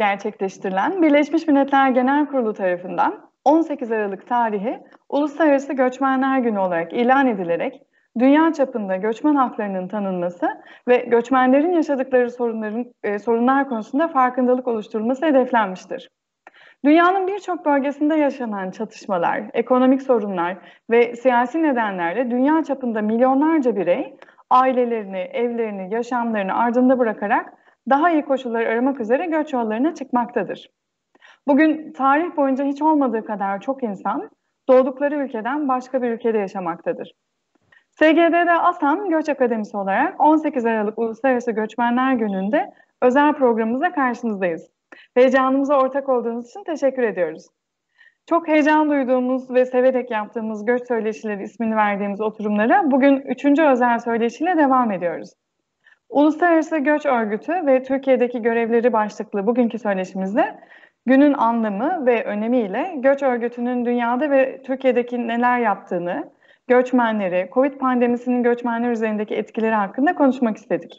gerçekleştirilen Birleşmiş Milletler Genel Kurulu tarafından 18 Aralık tarihi Uluslararası Göçmenler Günü olarak ilan edilerek dünya çapında göçmen haklarının tanınması ve göçmenlerin yaşadıkları sorunlar konusunda farkındalık oluşturulması hedeflenmiştir. Dünyanın birçok bölgesinde yaşanan çatışmalar, ekonomik sorunlar ve siyasi nedenlerle dünya çapında milyonlarca birey ailelerini, evlerini, yaşamlarını ardında bırakarak daha iyi koşullar aramak üzere göç yollarına çıkmaktadır. Bugün tarih boyunca hiç olmadığı kadar çok insan doğdukları ülkeden başka bir ülkede yaşamaktadır. SGD'de ASAM Göç Akademisi olarak 18 Aralık Uluslararası Göçmenler Günü'nde özel programımıza karşınızdayız. Heyecanımıza ortak olduğunuz için teşekkür ediyoruz. Çok heyecan duyduğumuz ve severek yaptığımız Göç Söyleşileri ismini verdiğimiz oturumlara bugün 3. özel söyleşiyle devam ediyoruz. Uluslararası Göç Örgütü ve Türkiye'deki görevleri başlıklı bugünkü söyleşimizde günün anlamı ve önemiyle Göç Örgütü'nün dünyada ve Türkiye'deki neler yaptığını, göçmenleri, Covid pandemisinin göçmenler üzerindeki etkileri hakkında konuşmak istedik.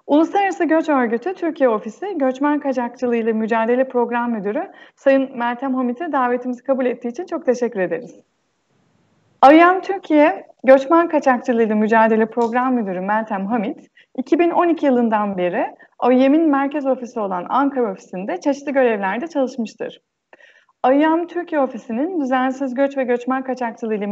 Uluslararası Göç Örgütü Türkiye Ofisi Göçmen Kaçakçılığı ile Mücadele Program Müdürü Sayın Meltem Hamit'e davetimizi kabul ettiği için çok teşekkür ederiz. IOM Türkiye Göçmen Kaçakçılığı ile Mücadele Program Müdürü Meltem Hamit, 2012 yılından beri IOM'in merkez ofisi olan Ankara ofisinde çeşitli görevlerde çalışmıştır. IOM Türkiye Ofisi'nin düzensiz göç ve göçmen kaçakçılığı ile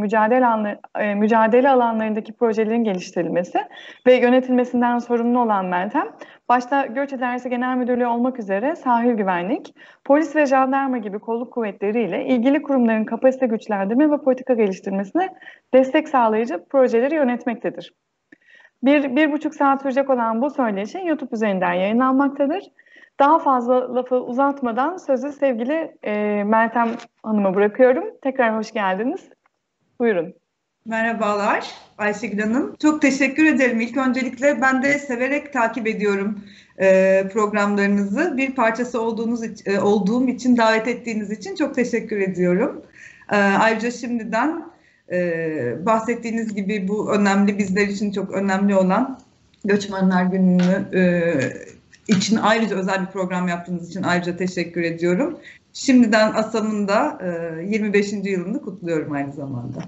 mücadele alanlarındaki projelerin geliştirilmesi ve yönetilmesinden sorumlu olan Meltem, başta Göç İdaresi Genel Müdürlüğü olmak üzere sahil güvenlik, polis ve jandarma gibi kolluk kuvvetleriyle ilgili kurumların kapasite güçlendirme ve politika geliştirmesine destek sağlayıcı projeleri yönetmektedir. Bir buçuk saat sürecek olan bu söyleşi YouTube üzerinden yayınlanmaktadır. Daha fazla lafı uzatmadan sözü sevgili Meltem Hanım'a bırakıyorum. Tekrar hoş geldiniz. Buyurun. Merhabalar Ayşegül Hanım. Çok teşekkür ederim. İlk öncelikle ben de severek takip ediyorum programlarınızı. Bir parçası olduğum için, davet ettiğiniz için çok teşekkür ediyorum. Ayrıca şimdiden bahsettiğiniz gibi bu önemli, bizler için çok önemli olan Göçmenler Günü'nü için ayrıca özel bir program yaptığınız için ayrıca teşekkür ediyorum. Şimdiden ASAM'ın da 25. yılını kutluyorum aynı zamanda.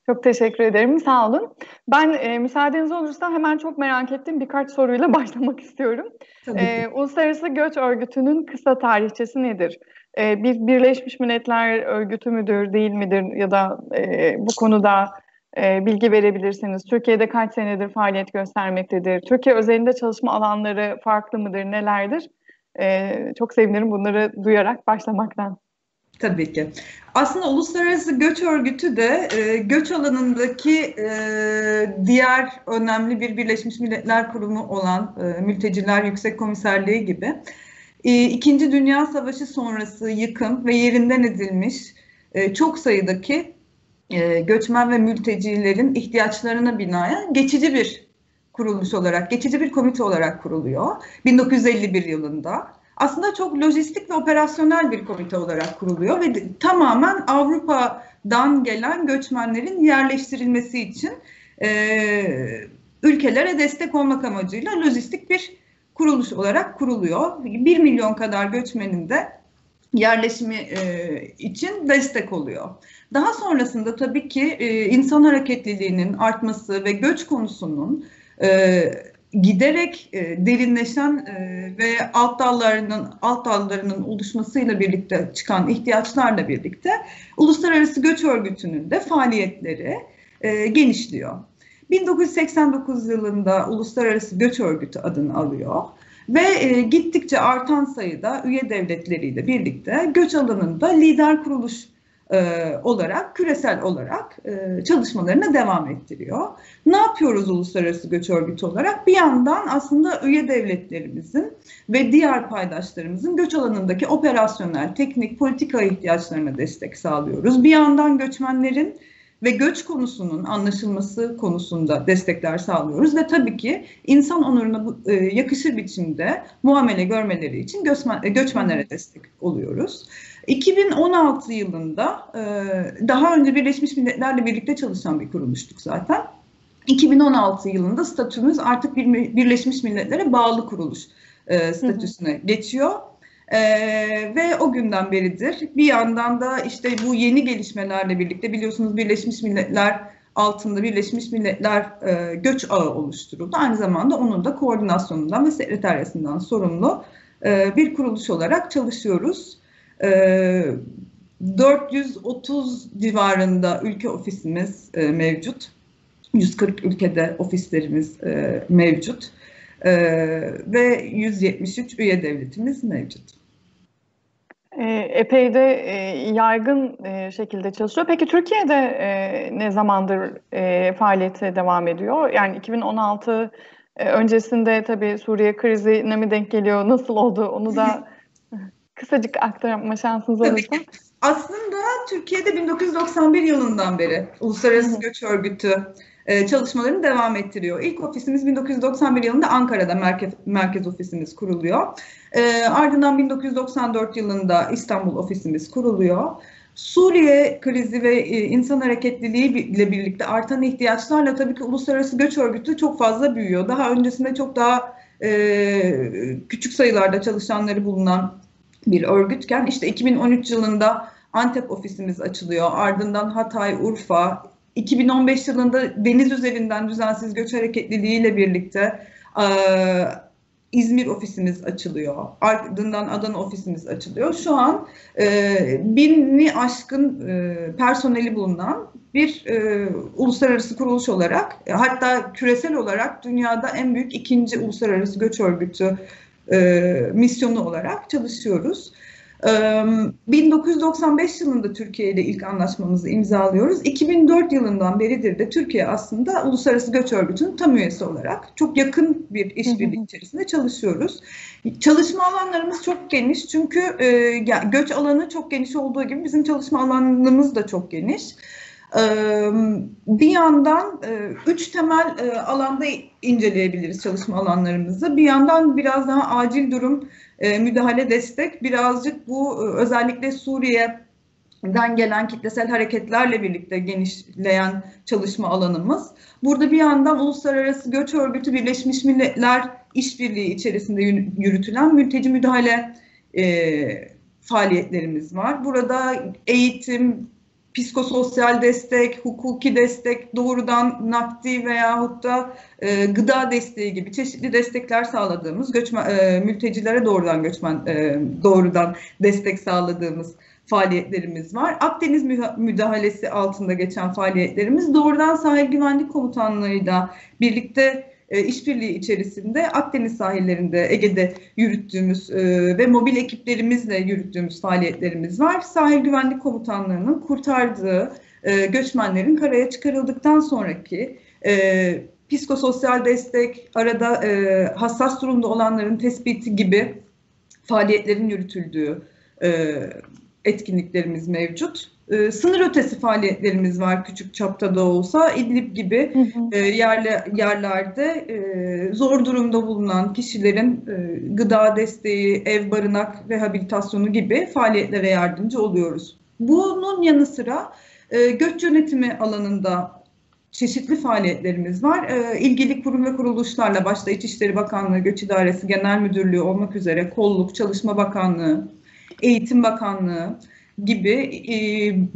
Çok teşekkür ederim. Sağ olun. Ben müsaadeniz olursa hemen çok merak ettiğim birkaç soruyla başlamak istiyorum. Uluslararası Göç Örgütü'nün kısa tarihçesi nedir? Bir Birleşmiş Milletler Örgütü müdür, değil midir? Ya da bu konuda bilgi verebilirsiniz. Türkiye'de kaç senedir faaliyet göstermektedir? Türkiye özelinde çalışma alanları farklı mıdır, nelerdir? Çok sevinirim bunları duyarak başlamaktan. Tabii ki. Aslında Uluslararası Göç Örgütü de göç alanındaki diğer önemli bir Birleşmiş Milletler Kurumu olan Mülteciler Yüksek Komiserliği gibi İkinci Dünya Savaşı sonrası yıkım ve yerinden edilmiş çok sayıdaki göçmen ve mültecilerin ihtiyaçlarına binaen geçici bir kuruluş olarak, geçici bir komite olarak kuruluyor 1951 yılında. Aslında çok lojistik ve operasyonel bir komite olarak kuruluyor ve tamamen Avrupa'dan gelen göçmenlerin yerleştirilmesi için ülkelere destek olmak amacıyla lojistik bir kuruluş olarak kuruluyor. 1 milyon kadar göçmenin de yerleşimi için destek oluyor. Daha sonrasında tabii ki insan hareketliliğinin artması ve göç konusunun giderek derinleşen ve alt dallarının oluşmasıyla birlikte çıkan ihtiyaçlarla birlikte Uluslararası Göç Örgütü'nün de faaliyetleri genişliyor. 1989 yılında Uluslararası Göç Örgütü adını alıyor ve gittikçe artan sayıda üye devletleriyle birlikte göç alanında lider kuruluş olarak, küresel olarak çalışmalarına devam ettiriyor. Ne yapıyoruz Uluslararası Göç Örgütü olarak? Bir yandan aslında üye devletlerimizin ve diğer paydaşlarımızın göç alanındaki operasyonel, teknik, politika ihtiyaçlarına destek sağlıyoruz. Bir yandan göçmenlerin ve göç konusunun anlaşılması konusunda destekler sağlıyoruz ve tabii ki insan onuruna yakışır biçimde muamele görmeleri için göçmenlere destek oluyoruz. 2016 yılında daha önce Birleşmiş Milletler'le birlikte çalışan bir kuruluştuk zaten. 2016 yılında statümüz artık Birleşmiş Milletler'e bağlı kuruluş statüsüne geçiyor. Ve o günden beridir. Bir yandan da işte bu yeni gelişmelerle birlikte biliyorsunuz Birleşmiş Milletler altında Birleşmiş Milletler Göç Ağı oluşturuldu. Aynı zamanda onun da koordinasyonundan ve sekreteryasından sorumlu bir kuruluş olarak çalışıyoruz. 430 civarında ülke ofisimiz mevcut. 140 ülkede ofislerimiz mevcut. Ve 173 üye devletimiz mevcut. Epey de yaygın şekilde çalışıyor. Peki Türkiye'de ne zamandır faaliyete devam ediyor? Yani 2016 öncesinde tabii Suriye krizine mi denk geliyor? Nasıl oldu? Onu da kısacık aktarma şansınız olursa. Aslında Türkiye'de 1991 yılından beri Uluslararası Göç Örgütü çalışmalarını devam ettiriyor. İlk ofisimiz 1991 yılında Ankara'da merkez ofisimiz kuruluyor. Ardından 1994 yılında İstanbul ofisimiz kuruluyor. Suriye krizi ve insan hareketliliği ile birlikte artan ihtiyaçlarla tabii ki Uluslararası Göç Örgütü çok fazla büyüyor. Daha öncesinde çok daha küçük sayılarda çalışanları bulunan bir örgütken işte 2013 yılında Antep ofisimiz açılıyor. Ardından Hatay, Urfa, 2015 yılında deniz üzerinden düzensiz göç hareketliliği ile birlikte İzmir ofisimiz açılıyor. Ardından Adana ofisimiz açılıyor. Şu an 1000'i aşkın personeli bulunan bir uluslararası kuruluş olarak, hatta küresel olarak dünyada en büyük ikinci uluslararası göç örgütü misyonu olarak çalışıyoruz. 1995 yılında Türkiye ile ilk anlaşmamızı imzalıyoruz. 2004 yılından beridir de Türkiye aslında Uluslararası Göç Örgütü'nün tam üyesi olarak çok yakın bir işbirliği içerisinde çalışıyoruz. Çalışma alanlarımız çok geniş çünkü göç alanı çok geniş olduğu gibi bizim çalışma alanımız da çok geniş. Bir yandan 3 temel alanda inceleyebiliriz çalışma alanlarımızı. Bir yandan biraz daha acil durum müdahale destek, birazcık bu özellikle Suriye'den gelen kitlesel hareketlerle birlikte genişleyen çalışma alanımız. Burada bir yandan Uluslararası Göç Örgütü Birleşmiş Milletler işbirliği içerisinde yürütülen mülteci müdahale faaliyetlerimiz var. Burada eğitim, psikososyal destek, hukuki destek, doğrudan nakdi veyahut da gıda desteği gibi çeşitli destekler sağladığımız, mültecilere doğrudan destek sağladığımız faaliyetlerimiz var. Akdeniz müdahalesi altında geçen faaliyetlerimiz doğrudan Sahil Güvenlik Komutanlığı'yla birlikte işbirliği içerisinde Akdeniz sahillerinde, Ege'de yürüttüğümüz ve mobil ekiplerimizle yürüttüğümüz faaliyetlerimiz var. Sahil Güvenlik Komutanlığı'nın kurtardığı göçmenlerin karaya çıkarıldıktan sonraki psikososyal destek, arada hassas durumda olanların tespiti gibi faaliyetlerin yürütüldüğü etkinliklerimiz mevcut. Sınır ötesi faaliyetlerimiz var küçük çapta da olsa. İdlib gibi yerlerde zor durumda bulunan kişilerin gıda desteği, ev, barınak, rehabilitasyonu gibi faaliyetlere yardımcı oluyoruz. Bunun yanı sıra göç yönetimi alanında çeşitli faaliyetlerimiz var. İlgili kurum ve kuruluşlarla başta İçişleri Bakanlığı, Göç İdaresi Genel Müdürlüğü olmak üzere Kolluk, Çalışma Bakanlığı, Eğitim Bakanlığı gibi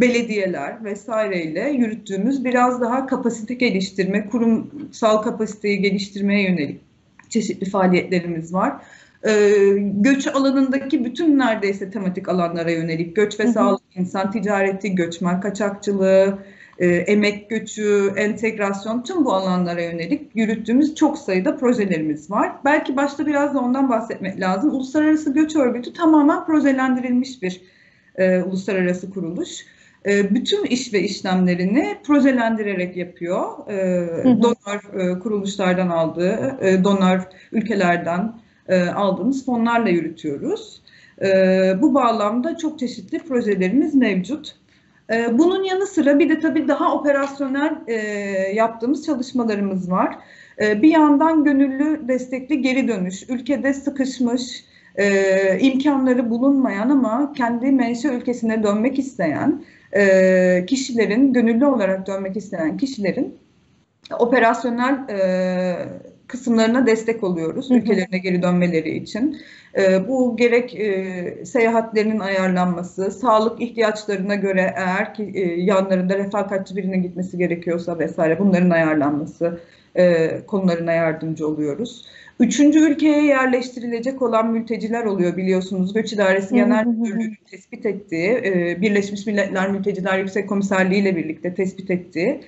belediyeler vesaireyle yürüttüğümüz biraz daha kapasite geliştirme, kurumsal kapasiteyi geliştirmeye yönelik çeşitli faaliyetlerimiz var. Göç alanındaki bütün neredeyse tematik alanlara yönelik göç ve sağlık, insan ticareti, göçmen kaçakçılığı, emek göçü, entegrasyon, tüm bu alanlara yönelik yürüttüğümüz çok sayıda projelerimiz var. Belki başta biraz da ondan bahsetmek lazım. Uluslararası Göç Örgütü tamamen projelendirilmiş bir uluslararası kuruluş. Bütün iş ve işlemlerini projelendirerek yapıyor. Donör kuruluşlardan aldığı, donör ülkelerden aldığımız fonlarla yürütüyoruz. Bu bağlamda çok çeşitli projelerimiz mevcut. Bunun yanı sıra bir de tabii daha operasyonel yaptığımız çalışmalarımız var. Bir yandan gönüllü destekli geri dönüş, ülkede sıkışmış, imkanları bulunmayan ama kendi menşe ülkesine dönmek isteyen kişilerin, gönüllü olarak dönmek isteyen kişilerin operasyonel kısımlarına destek oluyoruz ülkelerine geri dönmeleri için. Bu gerek seyahatlerinin ayarlanması, sağlık ihtiyaçlarına göre eğer ki yanlarında refakatçi birinin gitmesi gerekiyorsa vesaire bunların ayarlanması konularına yardımcı oluyoruz. Üçüncü ülkeye yerleştirilecek olan mülteciler oluyor biliyorsunuz. Göç İdaresi Genel Müdürlüğü'nün tespit ettiği, Birleşmiş Milletler Mülteciler Yüksek Komiserliği ile birlikte tespit ettiği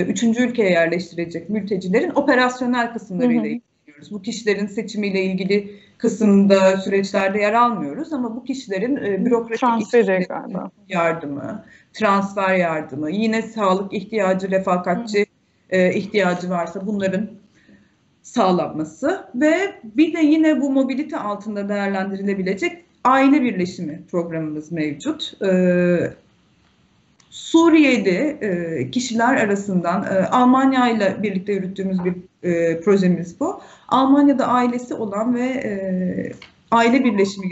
üçüncü ülkeye yerleştirecek mültecilerin operasyonel kısımlarıyla ilgileniyoruz. Bu kişilerin seçimiyle ilgili kısımda süreçlerde yer almıyoruz ama bu kişilerin bürokratik yardımı, transfer yardımı, yine sağlık ihtiyacı, refakatçi ihtiyacı varsa bunların sağlanması ve bir de yine bu mobilite altında değerlendirilebilecek aile birleşimi programımız mevcut. Suriyeli kişiler arasından Almanya ile birlikte yürüttüğümüz bir projemiz bu. Almanya'da ailesi olan ve aile birleşimi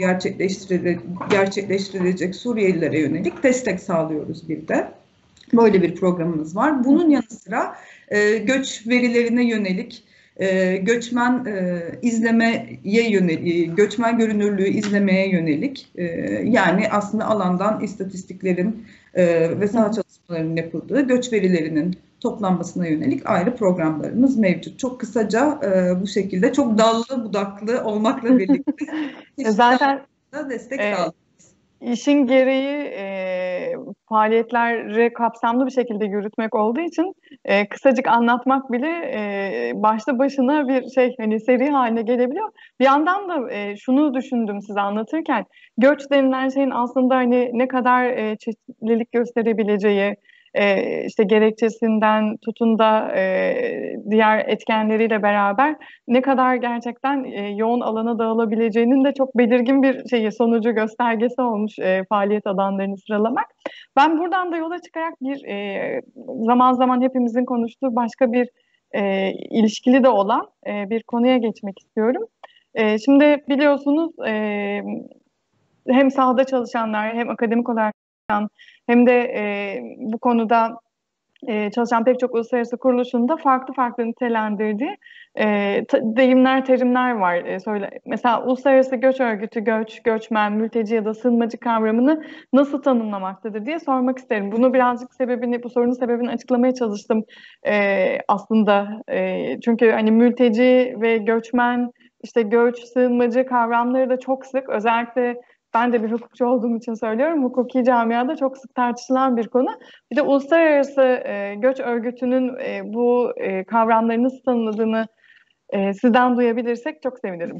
gerçekleştirilecek Suriyelilere yönelik destek sağlıyoruz bir de. Böyle bir programımız var. Bunun yanı sıra göç verilerine yönelik göçmen izlemeye yönelik, göçmen görünürlüğü izlemeye yönelik yani aslında alandan istatistiklerin ve saha çalışmalarının yapıldığı göç verilerinin toplanmasına yönelik ayrı programlarımız mevcut. Çok kısaca bu şekilde çok dallı budaklı olmakla birlikte zaten destek sağlıyoruz. İşin gereği faaliyetleri kapsamlı bir şekilde yürütmek olduğu için kısacık anlatmak bile başlı başına bir hani seri haline gelebiliyor. Bir yandan da şunu düşündüm size anlatırken, göç denilen şeyin aslında hani ne kadar çeşitlilik gösterebileceği, işte gerekçesinden tutun da diğer etkenleriyle beraber ne kadar gerçekten yoğun alana dağılabileceğinin de çok belirgin bir sonucu, göstergesi olmuş faaliyet alanlarını sıralamak. Ben buradan da yola çıkarak bir zaman zaman hepimizin konuştuğu başka bir ilişkili de olan bir konuya geçmek istiyorum. Şimdi biliyorsunuz hem sahada çalışanlar hem akademik olarak çalışan hem de bu konuda çalışan pek çok uluslararası kuruluşunda farklı farklı nitelendirdiği deyimler, terimler var. Mesela Uluslararası Göç Örgütü göç, göçmen, mülteci ya da sığınmacı kavramını nasıl tanımlamaktadır diye sormak isterim. Bunu birazcık bu sorunun sebebini açıklamaya çalıştım aslında. Çünkü hani mülteci ve göçmen, işte göç, sığınmacı kavramları da çok sık, özellikle ben de bir hukukçu olduğum için söylüyorum, hukuki camiada çok sık tartışılan bir konu. Bir de Uluslararası Göç Örgütü'nün bu kavramları nasıl tanımladığını sizden duyabilirsek çok sevinirim.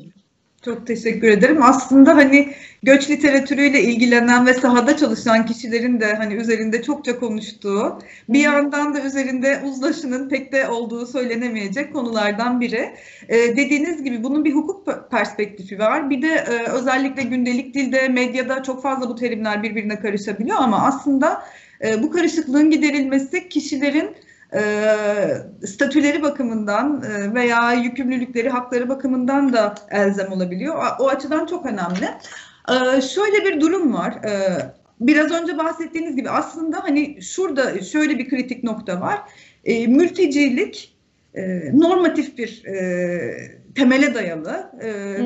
Çok teşekkür ederim. Aslında hani göç literatürüyle ilgilenen ve sahada çalışan kişilerin de hani üzerinde çokça konuştuğu, bir yandan da üzerinde uzlaşının pek de olduğu söylenemeyecek konulardan biri. Dediğiniz gibi bunun bir hukuk perspektifi var. Bir de özellikle gündelik dilde, medyada çok fazla bu terimler birbirine karışabiliyor ama aslında bu karışıklığın giderilmesi kişilerin statüleri bakımından veya yükümlülükleri, hakları bakımından da elzem olabiliyor. O açıdan çok önemli. Şöyle bir durum var. Biraz önce bahsettiğiniz gibi aslında hani şurada şöyle bir kritik nokta var. Mültecilik normatif bir temele dayalı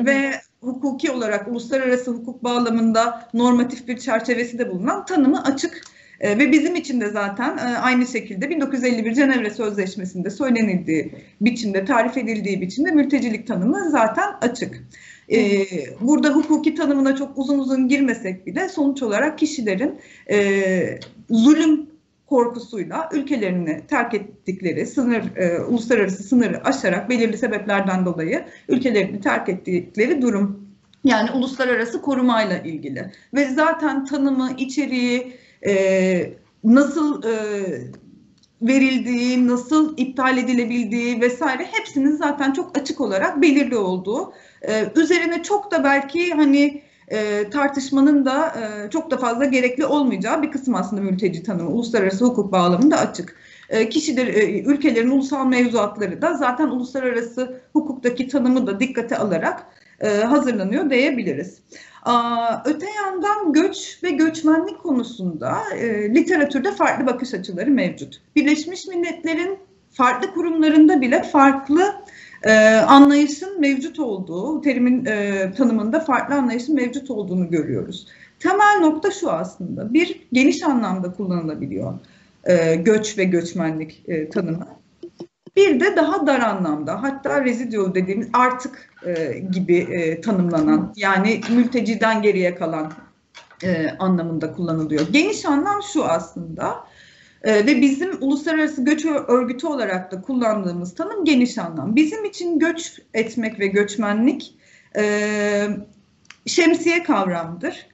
ve hukuki olarak uluslararası hukuk bağlamında normatif bir çerçevesi de bulunan, tanımı açık. Ve bizim için de zaten aynı şekilde 1951 Cenevre Sözleşmesi'nde söylenildiği biçimde, tarif edildiği biçimde mültecilik tanımı zaten açık. Burada hukuki tanımına çok uzun uzun girmesek bile sonuç olarak kişilerin zulüm korkusuyla ülkelerini terk ettikleri, uluslararası sınırı aşarak belirli sebeplerden dolayı ülkelerini terk ettikleri durum. Yani uluslararası korumayla ilgili. Ve zaten tanımı, içeriği, nasıl verildiği, nasıl iptal edilebildiği vesaire hepsinin zaten çok açık olarak belirli olduğu, üzerine çok da belki hani tartışmanın da çok da fazla gerekli olmayacağı bir kısım aslında mülteci tanımı uluslararası hukuk bağlamında açık. Ülkelerin ulusal mevzuatları da zaten uluslararası hukuktaki tanımı da dikkate alarak hazırlanıyor diyebiliriz. Öte yandan göç ve göçmenlik konusunda literatürde farklı bakış açıları mevcut. Birleşmiş Milletler'in farklı kurumlarında bile farklı anlayışın mevcut olduğu, terimin tanımında farklı anlayışın mevcut olduğunu görüyoruz. Temel nokta şu aslında, bir geniş anlamda kullanılabiliyor göç ve göçmenlik tanımı. Bir de daha dar anlamda, hatta residual dediğimiz artık gibi tanımlanan, yani mülteciden geriye kalan anlamında kullanılıyor. Geniş anlam şu aslında ve bizim Uluslararası Göç Örgütü olarak da kullandığımız tanım geniş anlam. Bizim için göç etmek ve göçmenlik şemsiye kavramdır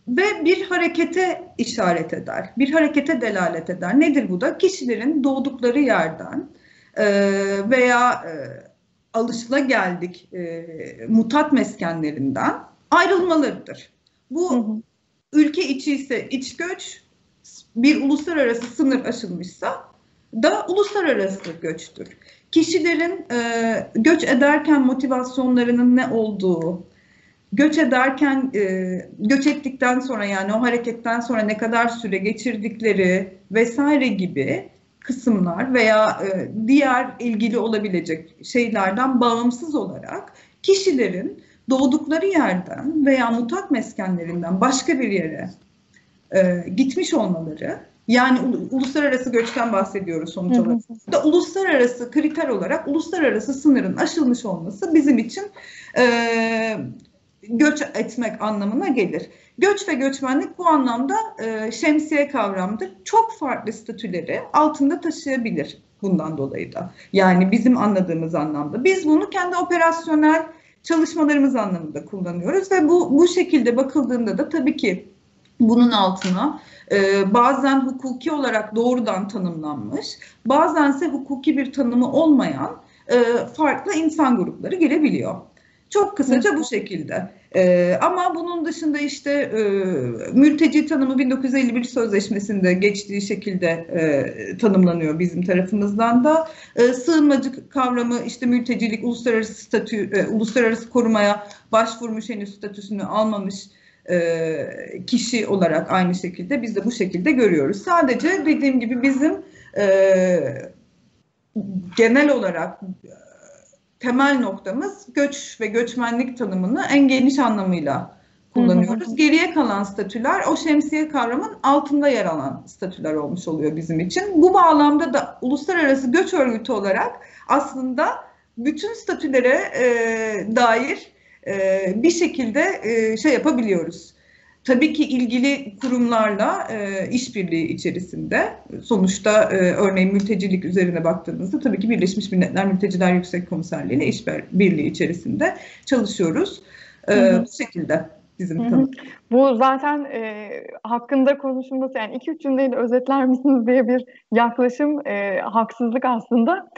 ve bir harekete işaret eder, bir harekete delalet eder. Nedir bu da? Kişilerin doğdukları yerden veya alışılageldik mutat meskenlerinden ayrılmalarıdır. Bu ülke içi ise iç göç, bir uluslararası sınır aşılmışsa da uluslararası göçtür. Kişilerin göç ederken motivasyonlarının ne olduğu, göç ederken, göç ettikten sonra, yani o hareketten sonra ne kadar süre geçirdikleri vesaire gibi kısımlar veya diğer ilgili olabilecek şeylerden bağımsız olarak kişilerin doğdukları yerden veya mutat meskenlerinden başka bir yere gitmiş olmaları, yani uluslararası göçten bahsediyoruz sonuç olarak. Da uluslararası kriter olarak uluslararası sınırın aşılmış olması bizim için göç etmek anlamına gelir. Göç ve göçmenlik bu anlamda şemsiye kavramdır. Çok farklı statüleri altında taşıyabilir bundan dolayı da. Yani bizim anladığımız anlamda. Biz bunu kendi operasyonel çalışmalarımız anlamında kullanıyoruz ve bu şekilde bakıldığında da tabii ki bunun altına bazen hukuki olarak doğrudan tanımlanmış, bazense hukuki bir tanımı olmayan farklı insan grupları girebiliyor. Çok kısaca bu şekilde. Ama bunun dışında işte mülteci tanımı 1951 Sözleşmesi'nde geçtiği şekilde tanımlanıyor bizim tarafımızdan da. Sığınmacı kavramı, işte mültecilik, uluslararası statü, uluslararası korumaya başvurmuş, henüz statüsünü almamış kişi olarak aynı şekilde biz de bu şekilde görüyoruz. Sadece dediğim gibi bizim genel olarak temel noktamız göç ve göçmenlik tanımını en geniş anlamıyla kullanıyoruz. Geriye kalan statüler o şemsiye kavramın altında yer alan statüler olmuş oluyor bizim için. Bu bağlamda da Uluslararası Göç Örgütü olarak aslında bütün statülere dair bir şekilde şey yapabiliyoruz. Tabii ki ilgili kurumlarla işbirliği içerisinde, sonuçta örneğin mültecilik üzerine baktığımızda tabii ki Birleşmiş Milletler Mülteciler Yüksek Komiserliği ile işbirliği içerisinde çalışıyoruz. Bu şekilde bizim tanımımız. Bu zaten hakkında konuşulması, yani 2-3 cümleyle özetler misiniz diye bir yaklaşım haksızlık aslında.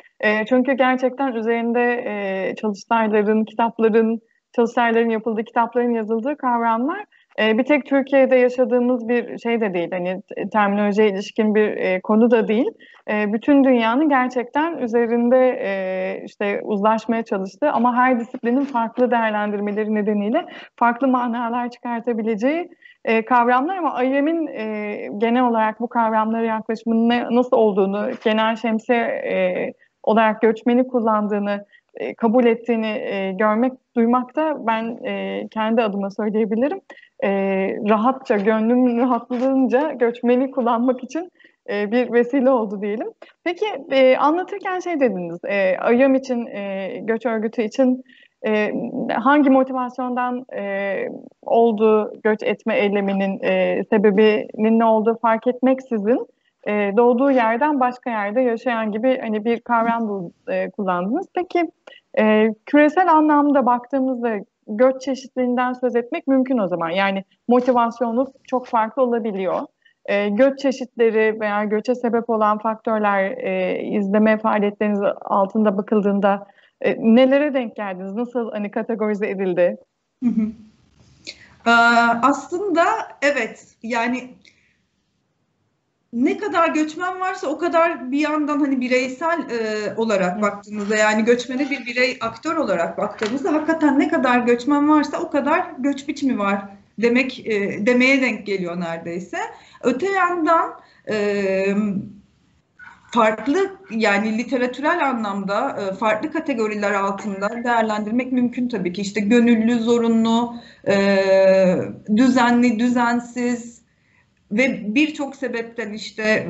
Çünkü gerçekten üzerinde çalıştayların, kitapların, çalıştayların yapıldığı, kitapların yazıldığı kavramlar bir tek Türkiye'de yaşadığımız bir şey de değil. Hani terminolojiye ilişkin bir konu da değil. Bütün dünyanın gerçekten üzerinde işte uzlaşmaya çalıştığı ama her disiplinin farklı değerlendirmeleri nedeniyle farklı manalar çıkartabileceği kavramlar, ama IEM'in genel olarak bu kavramlara yaklaşımının nasıl olduğunu, genel şemsiye olarak göçmeni kullandığını, kabul ettiğini görmek, duymak da ben kendi adıma söyleyebilirim. Rahatça, gönlüm rahatlığınca göçmeni kullanmak için bir vesile oldu diyelim. Peki anlatırken şey dediniz, IOM için, göç örgütü için hangi motivasyondan olduğu, göç etme eyleminin sebebinin ne olduğu fark etmeksizin doğduğu yerden başka yerde yaşayan gibi hani bir kavram kullandınız. Peki küresel anlamda baktığımızda göç çeşitliliğinden söz etmek mümkün o zaman. Yani motivasyonu çok farklı olabiliyor. Göç çeşitleri veya göçe sebep olan faktörler izleme faaliyetleriniz altında bakıldığında nelere denk geldiniz? Nasıl hani kategorize edildi? Aslında evet, yani ne kadar göçmen varsa o kadar bir yandan hani bireysel olarak baktığımızda, yani göçmene bir birey aktör olarak baktığımızda hakikaten ne kadar göçmen varsa o kadar göç biçimi var demek demeye denk geliyor neredeyse. Öte yandan farklı, yani literatürel anlamda farklı kategoriler altında değerlendirmek mümkün tabii ki. İşte gönüllü, zorunlu, düzenli, düzensiz ve birçok sebepten işte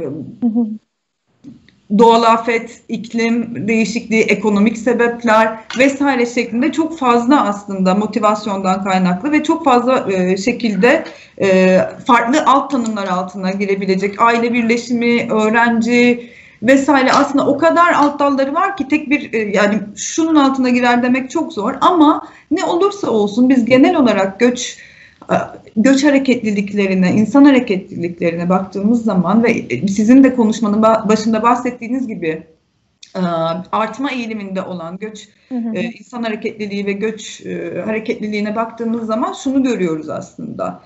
doğal afet, iklim değişikliği, ekonomik sebepler vesaire şeklinde çok fazla aslında motivasyondan kaynaklı ve çok fazla şekilde farklı alt tanımlar altına girebilecek aile birleşimi, öğrenci vesaire, aslında o kadar alt dalları var ki tek bir yani şunun altına girer demek çok zor, ama ne olursa olsun biz genel olarak göç hareketliliklerine, insan hareketliliklerine baktığımız zaman ve sizin de konuşmanın başında bahsettiğiniz gibi artma eğiliminde olan insan hareketliliği ve göç hareketliliğine baktığımız zaman şunu görüyoruz aslında.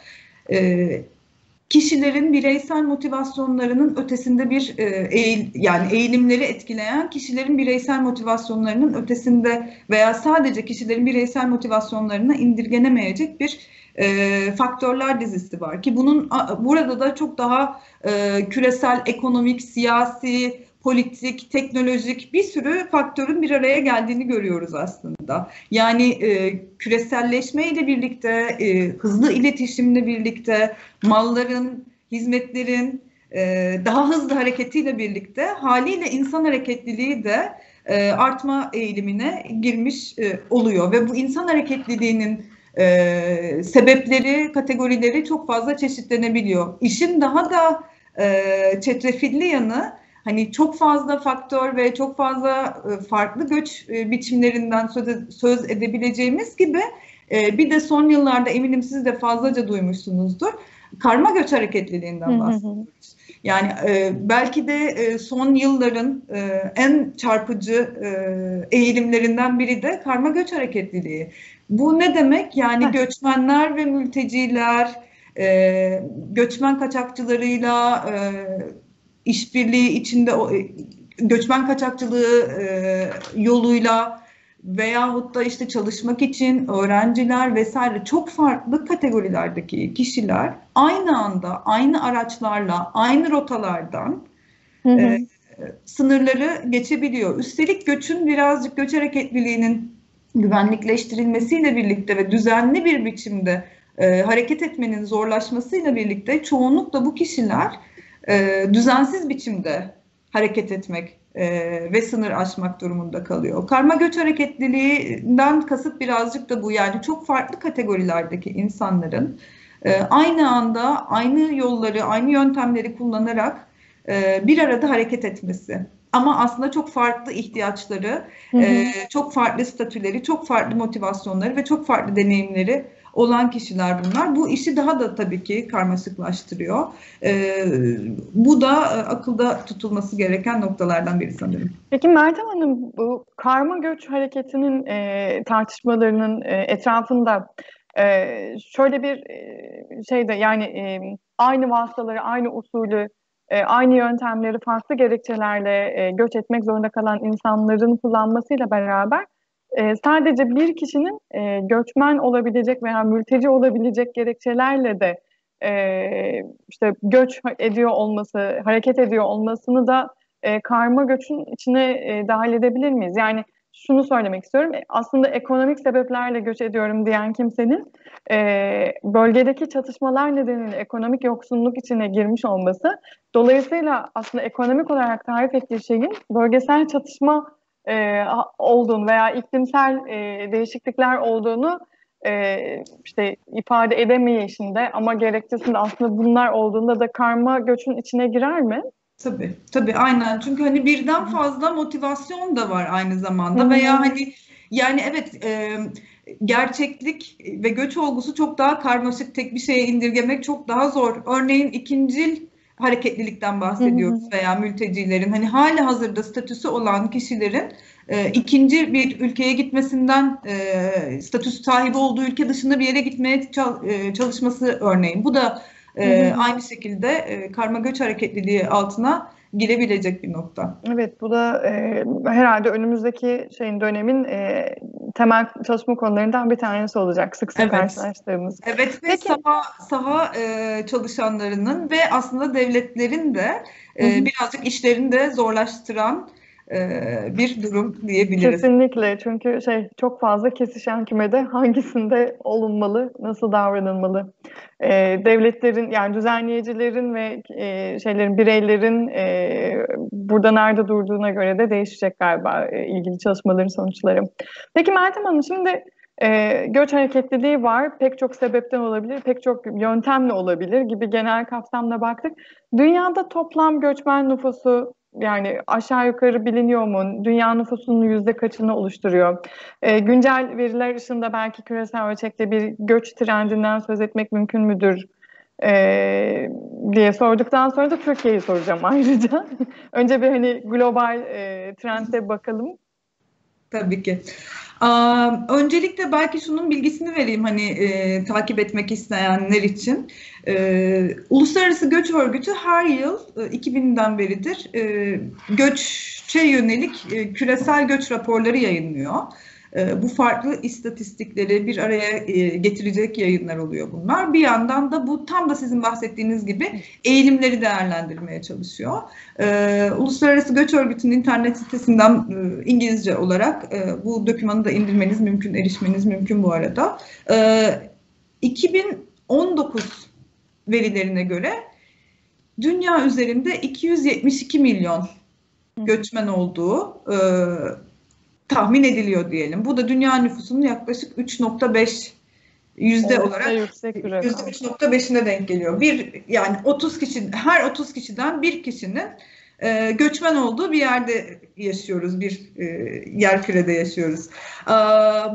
Kişilerin bireysel motivasyonlarının ötesinde bir yani eğilimleri etkileyen kişilerin bireysel motivasyonlarının ötesinde veya sadece kişilerin bireysel motivasyonlarına indirgenemeyecek bir faktörler dizisi var ki burada da çok daha küresel, ekonomik, siyasi, politik, teknolojik bir sürü faktörün bir araya geldiğini görüyoruz aslında. Yani küreselleşme ile birlikte, hızlı iletişimle birlikte, malların, hizmetlerin daha hızlı hareketiyle birlikte haliyle insan hareketliliği de artma eğilimine girmiş oluyor ve bu insan hareketliliğinin sebepleri, kategorileri çok fazla çeşitlenebiliyor. İşin daha da çetrefilli yanı, hani çok fazla faktör ve çok fazla farklı göç biçimlerinden söz edebileceğimiz gibi bir de son yıllarda eminim siz de fazlaca duymuşsunuzdur, karma göç hareketliliğinden bahsediyoruz. Yani belki de son yılların en çarpıcı eğilimlerinden biri de karma göç hareketliliği. Bu ne demek? Yani göçmenler ve mülteciler, göçmen kaçakçılarıyla işbirliği içinde, göçmen kaçakçılığı yoluyla veyahut da işte çalışmak için öğrenciler vesaire çok farklı kategorilerdeki kişiler aynı anda, aynı araçlarla, aynı rotalardan sınırları geçebiliyor. Üstelik göç hareketliliğinin güvenlikleştirilmesiyle birlikte ve düzenli bir biçimde hareket etmenin zorlaşmasıyla birlikte çoğunlukla bu kişiler düzensiz biçimde hareket etmek ve sınır aşmak durumunda kalıyor. Karma göç hareketliliğinden kasıt birazcık da bu, yani çok farklı kategorilerdeki insanların aynı anda aynı yolları, aynı yöntemleri kullanarak bir arada hareket etmesi. Ama aslında çok farklı ihtiyaçları, çok farklı statüleri, çok farklı motivasyonları ve çok farklı deneyimleri olan kişiler bunlar. Bu işi daha da tabii ki karmaşıklaştırıyor. Bu da akılda tutulması gereken noktalardan biri sanırım. Peki Meltem Hanım, bu karma göç hareketinin tartışmalarının etrafında şöyle bir şeyde, yani aynı vasıtaları, aynı usulü, aynı yöntemleri farklı gerekçelerle göç etmek zorunda kalan insanların kullanmasıyla beraber sadece bir kişinin göçmen olabilecek veya mülteci olabilecek gerekçelerle de işte göç ediyor olması, hareket ediyor olmasını da karma göçün içine dahil edebilir miyiz? Yani şunu söylemek istiyorum. Aslında ekonomik sebeplerle göç ediyorum diyen kimsenin bölgedeki çatışmalar nedeniyle ekonomik yoksunluk içine girmiş olması, dolayısıyla aslında ekonomik olarak tarif ettiği şeyin bölgesel çatışma olduğunu veya iklimsel değişiklikler olduğunu işte ifade edemeyişinde, ama gerekçesinde aslında bunlar olduğunda da karma göçün içine girer mi? Tabii aynen, çünkü hani birden fazla motivasyon da var aynı zamanda veya hani yani evet, gerçeklik ve göç olgusu çok daha karmaşık, tek bir şeye indirgemek çok daha zor. Örneğin ikincil hareketlilikten bahsediyoruz veya mültecilerin, hani hali hazırda statüsü olan kişilerin ikinci bir ülkeye gitmesinden, statüsü sahibi olduğu ülke dışında bir yere gitmeye çalışması örneğin. Bu da aynı şekilde karma göç hareketliliği altına girebilecek bir nokta. Evet, bu da herhalde önümüzdeki dönemin temel çalışma konularından bir tanesi olacak. Sık sık Evet. karşılaştığımız. Evet ve Peki. saha çalışanlarının ve aslında devletlerin de birazcık işlerini de zorlaştıran bir durum diyebiliriz. Kesinlikle, çünkü çok fazla kesişen kümede hangisinde olunmalı, nasıl davranılmalı? Devletlerin, yani düzenleyicilerin ve bireylerin burada nerede durduğuna göre de değişecek galiba ilgili çalışmaların sonuçları. Peki Meltem Hanım, şimdi göç hareketliliği var. Pek çok sebepten olabilir, pek çok yöntemle olabilir gibi genel kapsamda baktık. Dünyada toplam göçmen nüfusu, yani aşağı yukarı biliniyor mu? Dünya nüfusunun yüzde kaçını oluşturuyor? Güncel veriler ışığında belki küresel ölçekte bir göç trendinden söz etmek mümkün müdür? Diye sorduktan sonra da Türkiye'yi soracağım ayrıca. Önce bir global trende bakalım. Tabii ki. Öncelikle belki şunun bilgisini vereyim takip etmek isteyenler için. Uluslararası Göç Örgütü her yıl 2000'den beridir göçe yönelik küresel göç raporları yayınlıyor. Bu farklı istatistikleri bir araya getirecek yayınlar oluyor bunlar. Bir yandan da bu tam da sizin bahsettiğiniz gibi eğilimleri değerlendirmeye çalışıyor. Uluslararası Göç Örgütü'nün internet sitesinden İngilizce olarak bu dokümanı da indirmeniz mümkün, erişmeniz mümkün bu arada. 2019 verilerine göre dünya üzerinde 272 milyon göçmen olduğu tahmin ediliyor diyelim. Bu da dünya nüfusunun yaklaşık 3.5 yüzde olarak %3.5'ine denk geliyor. Yani 30 kişi, her 30 kişiden bir kişinin göçmen olduğu bir yerde yaşıyoruz, bir yerkürede yaşıyoruz.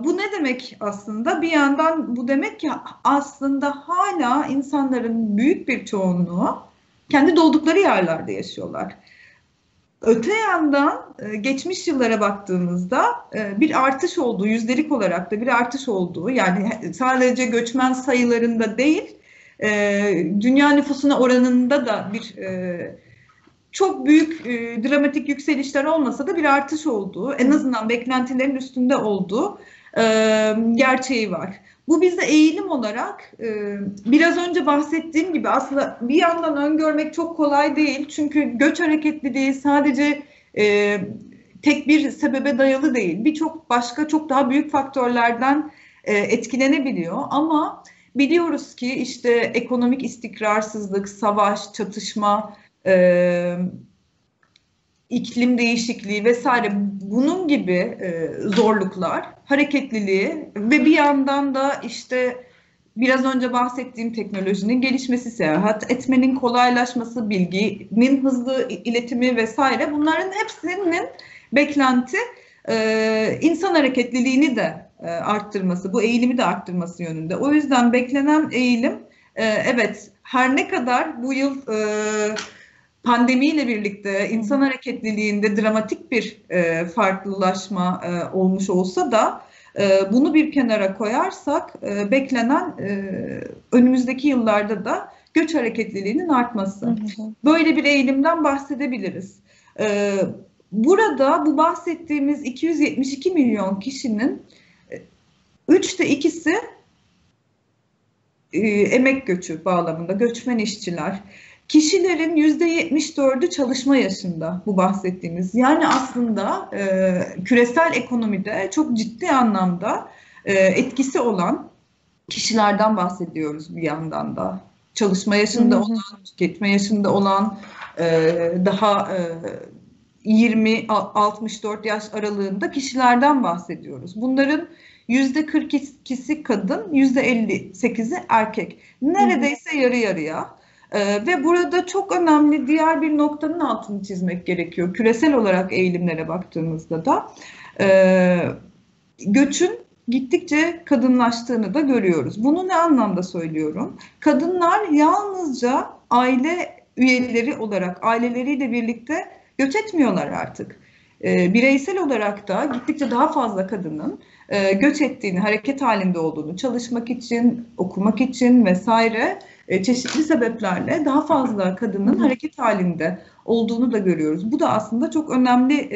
Bu ne demek aslında? Bir yandan bu demek ki aslında hala insanların büyük bir çoğunluğu kendi doğdukları yerlerde yaşıyorlar. Öte yandan geçmiş yıllara baktığımızda bir artış olduğu, yüzdelik olarak da bir artış olduğu, yani sadece göçmen sayılarında değil, dünya nüfusuna oranında da bir çok büyük dramatik yükselişler olmasa da bir artış olduğu, en azından beklentilerin üstünde olduğu gerçeği var. Bu bize eğilim olarak biraz önce bahsettiğim gibi aslında bir yandan öngörmek çok kolay değil. Çünkü göç hareketliliği sadece tek bir sebebe dayalı değil. Birçok başka çok daha büyük faktörlerden etkilenebiliyor. Ama biliyoruz ki işte ekonomik istikrarsızlık, savaş, çatışma, iklim değişikliği vesaire bunun gibi zorluklar hareketliliği ve bir yandan da işte biraz önce bahsettiğim teknolojinin gelişmesi, seyahat etmenin kolaylaşması, bilginin hızlı iletimi vesaire, bunların hepsinin beklenti insan hareketliliğini de arttırması, bu eğilimi de arttırması yönünde. O yüzden beklenen eğilim evet, her ne kadar bu yıl pandemiyle birlikte insan hareketliliğinde dramatik bir farklılaşma olmuş olsa da bunu bir kenara koyarsak beklenen önümüzdeki yıllarda da göç hareketliliğinin artması. Böyle bir eğilimden bahsedebiliriz. Burada bu bahsettiğimiz 272 milyon kişinin 3'te 2'si emek göçü bağlamında, göçmen işçiler. Kişilerin %74'ü çalışma yaşında bu bahsettiğimiz. Yani aslında küresel ekonomide çok ciddi anlamda etkisi olan kişilerden bahsediyoruz bir yandan da. Çalışma yaşında olan, tüketme yaşında olan, daha 20-64 yaş aralığında kişilerden bahsediyoruz. Bunların %42'si kadın, %58'i erkek. Neredeyse yarı yarıya. Ve burada çok önemli diğer bir noktanın altını çizmek gerekiyor. Küresel olarak eğilimlere baktığımızda da göçün gittikçe kadınlaştığını da görüyoruz. Bunu ne anlamda söylüyorum? Kadınlar yalnızca aile üyeleri olarak aileleriyle birlikte göç etmiyorlar artık. Bireysel olarak da gittikçe daha fazla kadının göç ettiğini, hareket halinde olduğunu, çalışmak için, okumak için vesaire çeşitli sebeplerle daha fazla kadının hareket halinde olduğunu da görüyoruz. Bu da aslında çok önemli,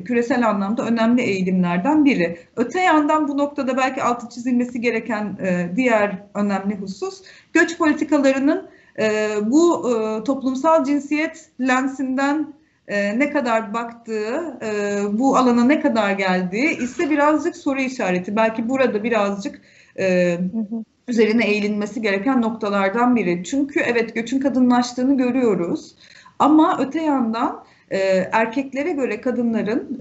küresel anlamda önemli eğilimlerden biri. Öte yandan bu noktada belki altı çizilmesi gereken diğer önemli husus, göç politikalarının bu toplumsal cinsiyet lensinden ne kadar baktığı, bu alana ne kadar geldiği ise birazcık soru işareti. Belki burada birazcık üzerine eğilinmesi gereken noktalardan biri. Çünkü evet, göçün kadınlaştığını görüyoruz. Ama öte yandan erkeklere göre kadınların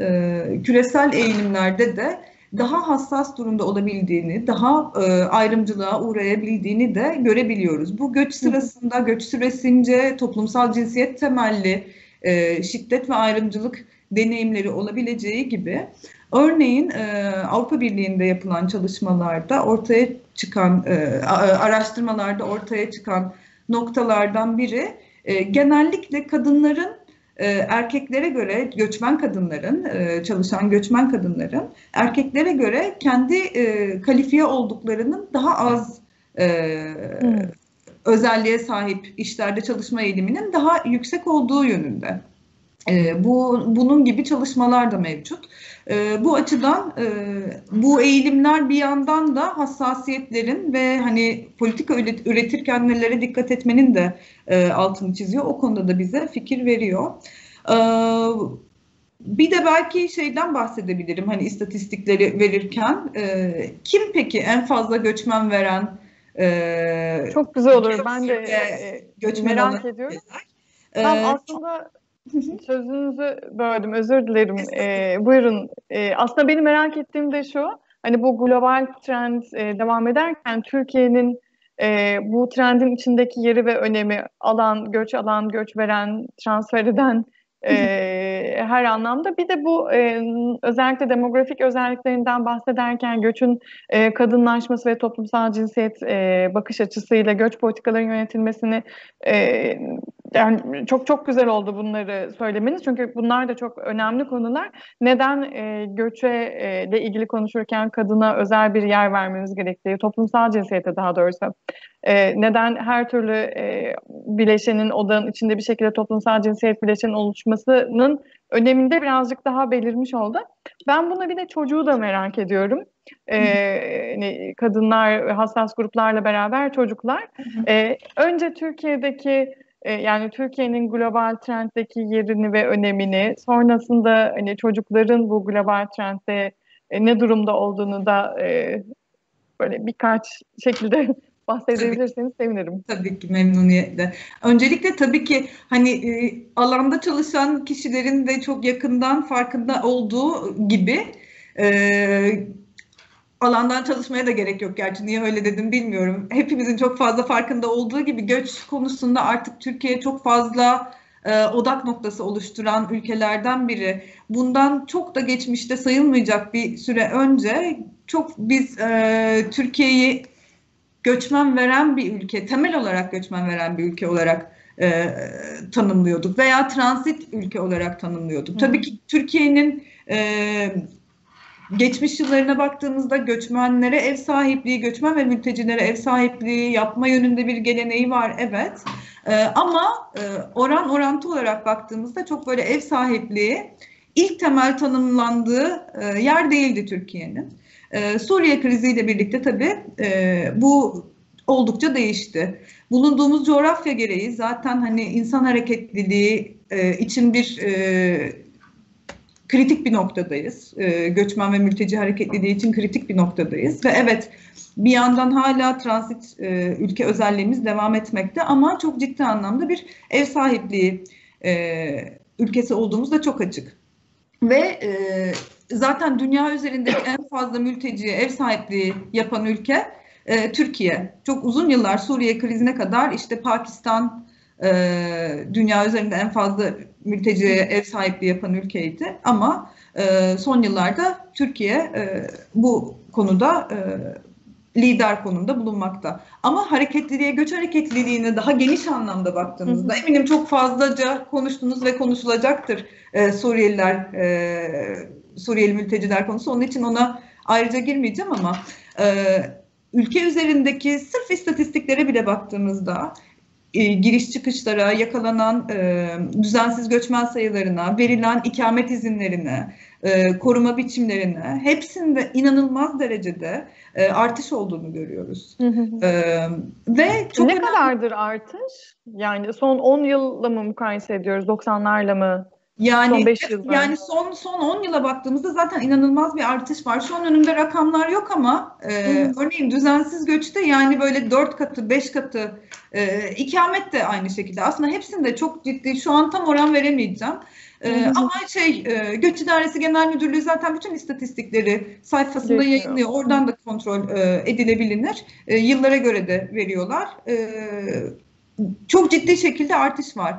küresel eğilimlerde de daha hassas durumda olabildiğini, daha ayrımcılığa uğrayabildiğini de görebiliyoruz. Bu göç sırasında, göç süresince toplumsal cinsiyet temelli şiddet ve ayrımcılık deneyimleri olabileceği gibi, örneğin Avrupa Birliği'nde yapılan çalışmalarda ortaya çıkan, araştırmalarda ortaya çıkan noktalardan biri, genellikle kadınların erkeklere göre, göçmen kadınların, çalışan göçmen kadınların erkeklere göre kendi kalifiye olduklarının daha az özelliğe sahip işlerde çalışma eğiliminin daha yüksek olduğu yönünde. Bunun gibi çalışmalar da mevcut. Bu açıdan bu eğilimler bir yandan da hassasiyetlerin ve hani politika üretirken nelere dikkat etmenin de altını çiziyor. O konuda da bize fikir veriyor. Bir de belki şeyden bahsedebilirim, hani istatistikleri verirken. Kim peki en fazla göçmen veren? Çok güzel olur. Ben de merak ediyorum. Tam aslında sözünüzü böldüm, özür dilerim. Buyurun. Aslında benim merak ettiğim de şu, hani bu global trend devam ederken Türkiye'nin bu trendin içindeki yeri ve önemi, göç veren, transfer eden her anlamda. Bir de bu özellikle demografik özelliklerinden bahsederken göçün kadınlaşması ve toplumsal cinsiyet bakış açısıyla göç politikalarının yönetilmesini yani çok güzel oldu bunları söylemeniz. Çünkü bunlar da çok önemli konular. Neden göçle ilgili konuşurken kadına özel bir yer vermemiz gerektiği, toplumsal cinsiyete daha doğrusu. Neden her türlü bileşenin odanın içinde bir şekilde toplumsal cinsiyet bileşenin oluşmasının öneminde birazcık daha belirmiş oldu. Ben buna bir de çocuğu da merak ediyorum. Kadınlar ve hassas gruplarla beraber çocuklar. Önce Türkiye'deki yani Türkiye'nin global trenddeki yerini ve önemini, sonrasında hani çocukların bu global trendde ne durumda olduğunu da böyle birkaç şekilde bahsedebilirseniz sevinirim. Tabii ki, memnuniyetle. Öncelikle tabii ki hani alanda çalışan kişilerin de çok yakından farkında olduğu gibi alandan çalışmaya da gerek yok gerçi. Niye öyle dedim bilmiyorum. Hepimizin çok fazla farkında olduğu gibi göç konusunda artık Türkiye çok fazla odak noktası oluşturan ülkelerden biri. Bundan çok da geçmişte sayılmayacak bir süre önce biz Türkiye'yi göçmen veren bir ülke, temel olarak göçmen veren bir ülke olarak tanımlıyorduk veya transit ülke olarak tanımlıyorduk. Tabii ki Türkiye'nin geçmiş yıllarına baktığımızda göçmenlere ev sahipliği, göçmen ve mültecilere ev sahipliği yapma yönünde bir geleneği var, evet. Ama orantı olarak baktığımızda çok böyle ev sahipliği ilk temel tanımlandığı yer değildi Türkiye'nin. Suriye kriziyle birlikte tabii bu oldukça değişti. Bulunduğumuz coğrafya gereği zaten hani insan hareketliliği için bir kritik bir noktadayız. Göçmen ve mülteci hareketliliği için kritik bir noktadayız. Ve evet, bir yandan hala transit ülke özelliğimiz devam etmekte ama çok ciddi anlamda bir ev sahipliği ülkesi olduğumuz da çok açık. Ve zaten dünya üzerindeki en fazla mülteciye ev sahipliği yapan ülke Türkiye. Çok uzun yıllar, Suriye krizine kadar işte Pakistan dünya üzerinde en fazla mülteciye ev sahipliği yapan ülkeydi. Ama son yıllarda Türkiye bu konuda lider konumda bulunmakta. Ama hareketliliğe, göç hareketliliğine daha geniş anlamda baktığımızda eminim çok fazlaca konuştunuz ve konuşulacaktır Suriyeli mülteciler konusu. Onun için ona ayrıca girmeyeceğim ama ülke üzerindeki sırf istatistiklere bile baktığımızda giriş çıkışlara, yakalanan düzensiz göçmen sayılarına, verilen ikamet izinlerine, koruma biçimlerine hepsinde inanılmaz derecede artış olduğunu görüyoruz. Ve çok ne kadardır artış? Yani son 10 yılla mı mukayese ediyoruz, 90'larla mı? Yani son 5 yıl mı? Yani son 10 yıla baktığımızda zaten inanılmaz bir artış var. Şu an önümde rakamlar yok ama örneğin düzensiz göçte yani böyle 4 katı, 5 katı, ikamet de aynı şekilde. Aslında hepsinde çok ciddi. Şu an tam oran veremeyeceğim. Ama Göç İdaresi Genel Müdürlüğü zaten bütün istatistikleri sayfasında yayınlıyor. Oradan da kontrol edilebilir. Yıllara göre de veriyorlar. Çok ciddi şekilde artış var.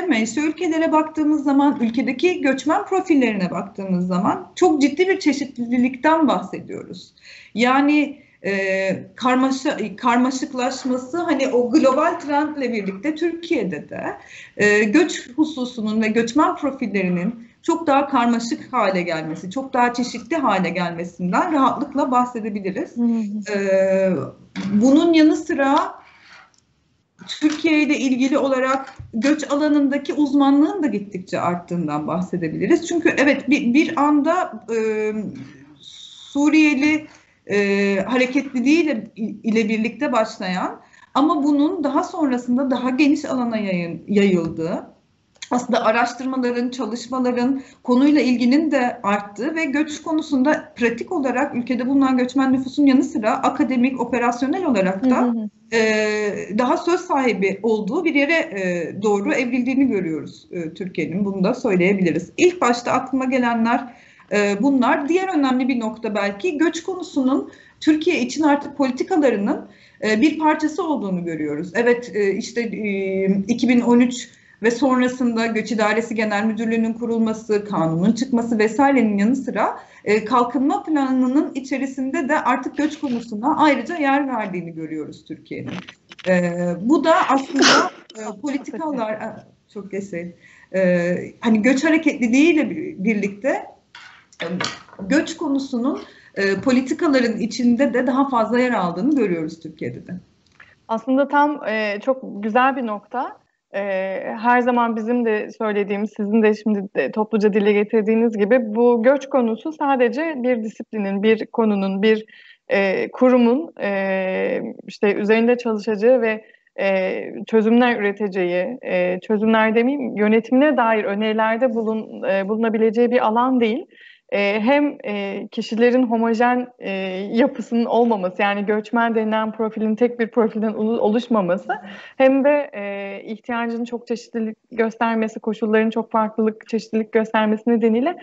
Menşe ülkelere baktığımız zaman, ülkedeki göçmen profillerine baktığımız zaman çok ciddi bir çeşitlilikten bahsediyoruz. Yani karmaşıklaşması hani o global trendle birlikte Türkiye'de de göç hususunun ve göçmen profillerinin çok daha karmaşık hale gelmesi, çok daha çeşitli hale gelmesinden rahatlıkla bahsedebiliriz. Bunun yanı sıra Türkiye ile ilgili olarak göç alanındaki uzmanlığın da gittikçe arttığından bahsedebiliriz. Çünkü evet bir anda Suriyeli hareketliliği ile birlikte başlayan ama bunun daha sonrasında daha geniş alana yayıldığı, aslında araştırmaların, çalışmaların, konuyla ilginin de arttığı ve göç konusunda pratik olarak ülkede bulunan göçmen nüfusun yanı sıra akademik, operasyonel olarak da daha söz sahibi olduğu bir yere doğru evrildiğini görüyoruz Türkiye'nin. Bunu da söyleyebiliriz. İlk başta aklıma gelenler bunlar. Diğer önemli bir nokta belki göç konusunun Türkiye için artık politikalarının bir parçası olduğunu görüyoruz. Evet, işte 2013 ve sonrasında Göç İdaresi Genel Müdürlüğü'nün kurulması, kanunun çıkması vesairenin yanı sıra kalkınma planının içerisinde de artık göç konusuna ayrıca yer verdiğini görüyoruz Türkiye'nin. Bu da aslında politikalar, çok geçeyim, hani göç hareketliliğiyle birlikte göç konusunun politikaların içinde de daha fazla yer aldığını görüyoruz Türkiye'de de. Aslında tam çok güzel bir nokta. Her zaman bizim de söylediğimiz, sizin de şimdi topluca dile getirdiğiniz gibi bu göç konusu sadece bir disiplinin, bir konunun, bir kurumun işte üzerinde çalışacağı ve çözümler üreteceği, çözümler demeyeyim, yönetimine dair önerilerde bulunabileceği bir alan değil. Hem kişilerin homojen yapısının olmaması, yani göçmen denilen profilin tek bir profilden oluşmaması, hem de ihtiyacının çok çeşitlilik göstermesi, koşulların çok farklılık, çeşitlilik göstermesi nedeniyle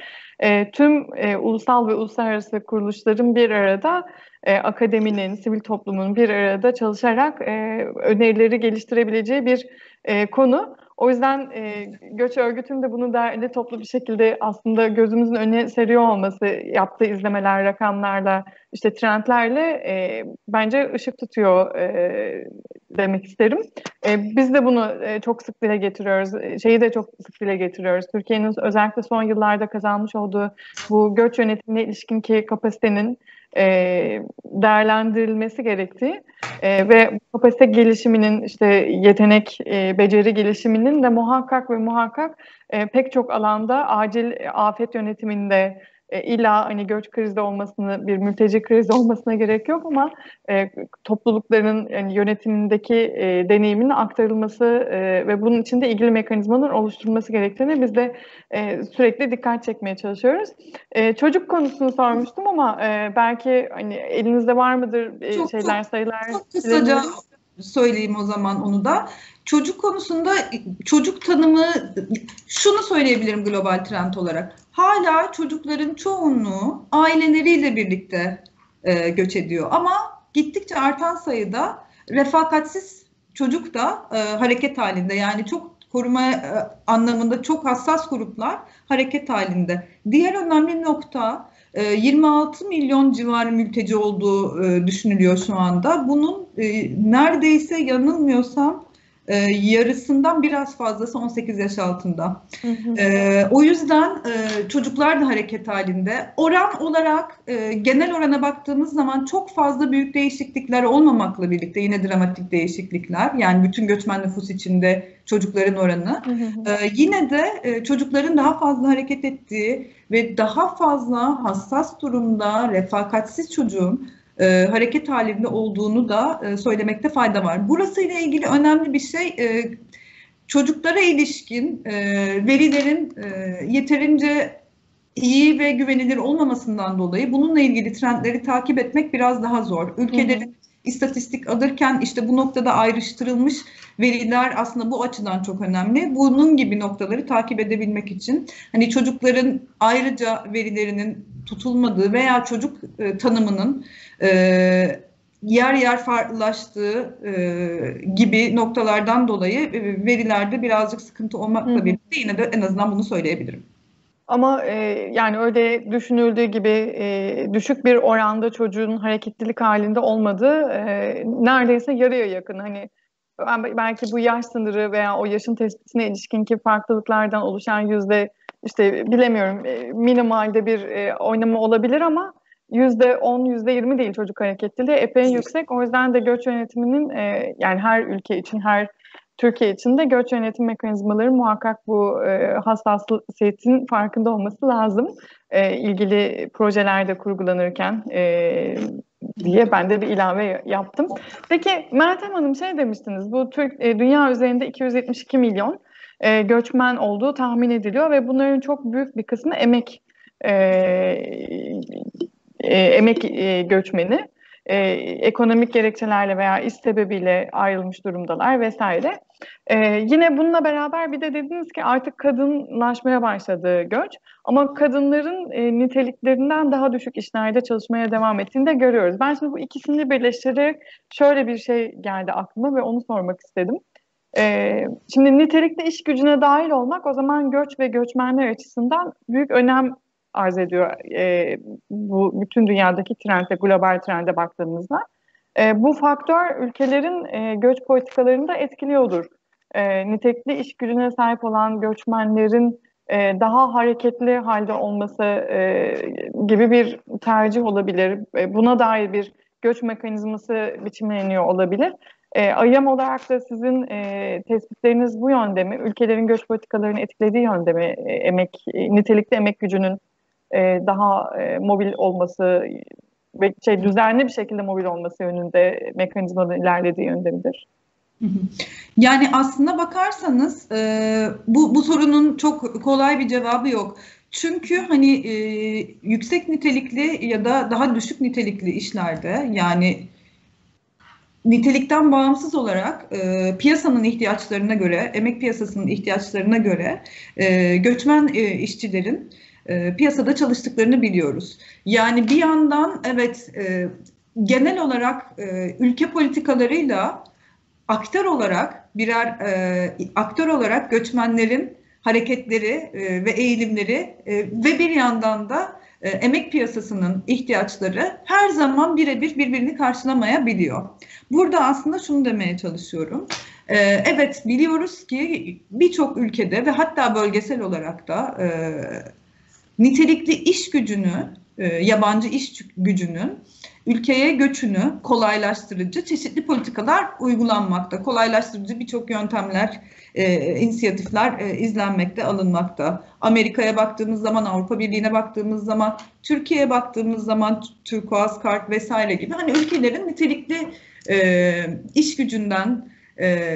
tüm ulusal ve uluslararası kuruluşların bir arada, akademinin, sivil toplumun bir arada çalışarak önerileri geliştirebileceği bir konu. O yüzden göç örgütünün de bunu derli toplu bir şekilde aslında gözümüzün önüne seriyor olması, yaptığı izlemeler, rakamlarla, işte trendlerle bence ışık tutuyor demek isterim. Biz de bunu çok sık dile getiriyoruz. Şeyi de çok sık dile getiriyoruz. Türkiye'nin özellikle son yıllarda kazanmış olduğu bu göç yönetimine ilişkin ki kapasitenin değerlendirilmesi gerektiği ve bu kapasite gelişiminin, işte yetenek, beceri gelişiminin de muhakkak ve muhakkak pek çok alanda acil afet yönetiminde illa hani göç krizi olmasını, bir mülteci krizi olmasına gerek yok ama toplulukların yani yönetimindeki deneyiminin aktarılması ve bunun için de ilgili mekanizmaların oluşturulması gerektiğini biz de sürekli dikkat çekmeye çalışıyoruz. Çocuk konusunu sormuştum ama belki hani elinizde var mıdır sayılar? Çok kısaca söyleyeyim o zaman onu da. Çocuk konusunda çocuk tanımı, şunu söyleyebilirim global trend olarak. Hala çocukların çoğunluğu aileleriyle birlikte göç ediyor. Ama gittikçe artan sayıda refakatsiz çocuk da hareket halinde. Yani çok koruma anlamında çok hassas gruplar hareket halinde. Diğer önemli nokta 26 milyon civarı mülteci olduğu düşünülüyor şu anda. Bunun neredeyse yanılmıyorsam Yarısından biraz fazlası 18 yaş altında. Hı hı. O yüzden çocuklar da hareket halinde. Oran olarak genel orana baktığımız zaman çok fazla büyük değişiklikler olmamakla birlikte yine dramatik değişiklikler. Yani bütün göçmen nüfus içinde çocukların oranı. Hı hı. Yine de çocukların daha fazla hareket ettiği ve daha fazla hassas durumda refakatsiz çocuğun hareket halinde olduğunu da söylemekte fayda var. Burasıyla ilgili önemli bir şey, çocuklara ilişkin verilerin yeterince iyi ve güvenilir olmamasından dolayı bununla ilgili trendleri takip etmek biraz daha zor. Ülkelerin istatistik alırken işte bu noktada ayrıştırılmış veriler aslında bu açıdan çok önemli. Bunun gibi noktaları takip edebilmek için hani çocukların ayrıca verilerinin tutulmadığı veya çocuk tanımının yer yer farklılaştığı gibi noktalardan dolayı verilerde birazcık sıkıntı olmakla birlikte yine de en azından bunu söyleyebilirim. Ama yani öyle düşünüldüğü gibi düşük bir oranda çocuğun hareketlilik halinde olmadığı neredeyse yarıya yakın. Hani belki bu yaş sınırı veya o yaşın tespitine ilişkinki farklılıklardan oluşan yüzde işte bilemiyorum minimalde bir oynama olabilir ama %10, %20 değil çocuk hareketliliği epey yüksek. O yüzden de göç yönetiminin yani her ülke için, her Türkiye için de göç yönetim mekanizmaları muhakkak bu hassasiyetin farkında olması lazım. İlgili projelerde kurgulanırken diye ben de bir ilave yaptım. Peki Meltem Hanım şey demiştiniz, bu dünya üzerinde 272 milyon göçmen olduğu tahmin ediliyor ve bunların çok büyük bir kısmı emek göçmeni. Ekonomik gerekçelerle veya iş sebebiyle ayrılmış durumdalar vesaire. Yine bununla beraber bir de dediniz ki artık kadınlaşmaya başladı göç. Ama kadınların niteliklerinden daha düşük işlerde çalışmaya devam ettiğini de görüyoruz. Ben şimdi bu ikisini birleştirerek şöyle bir şey geldi aklıma ve onu sormak istedim. Şimdi nitelikli iş gücüne dahil olmak o zaman göç ve göçmenler açısından büyük önem arz ediyor bu bütün dünyadaki trende, global trende baktığımızda. Bu faktör ülkelerin göç politikalarını da etkiliyordur. Nitelikli iş gücüne sahip olan göçmenlerin daha hareketli halde olması gibi bir tercih olabilir. Buna dair bir göç mekanizması biçimleniyor olabilir. AYEM olarak da sizin tespitleriniz bu yönde mi? Ülkelerin göç politikalarını etkilediği yönde mi? Nitelikli emek gücünün daha mobil olması ve düzenli bir şekilde mobil olması yönünde mekanizmanın ilerlediği yönde midir? Yani aslında bakarsanız bu sorunun çok kolay bir cevabı yok. Çünkü hani yüksek nitelikli ya da daha düşük nitelikli işlerde yani nitelikten bağımsız olarak piyasanın ihtiyaçlarına göre, emek piyasasının ihtiyaçlarına göre göçmen işçilerin piyasada çalıştıklarını biliyoruz. Yani bir yandan evet genel olarak ülke politikalarıyla aktör olarak göçmenlerin hareketleri ve eğilimleri ve bir yandan da emek piyasasının ihtiyaçları her zaman birebir birbirini karşılamayabiliyor. Burada aslında şunu demeye çalışıyorum. Evet biliyoruz ki birçok ülkede ve hatta bölgesel olarak da nitelikli iş gücünü, yabancı iş gücünün ülkeye göçünü kolaylaştırıcı çeşitli politikalar uygulanmakta. Kolaylaştırıcı birçok yöntemler, inisiyatifler izlenmekte, alınmakta. Amerika'ya baktığımız zaman, Avrupa Birliği'ne baktığımız zaman, Türkiye'ye baktığımız zaman Turkuaz Kart vesaire gibi hani ülkelerin nitelikli iş gücünden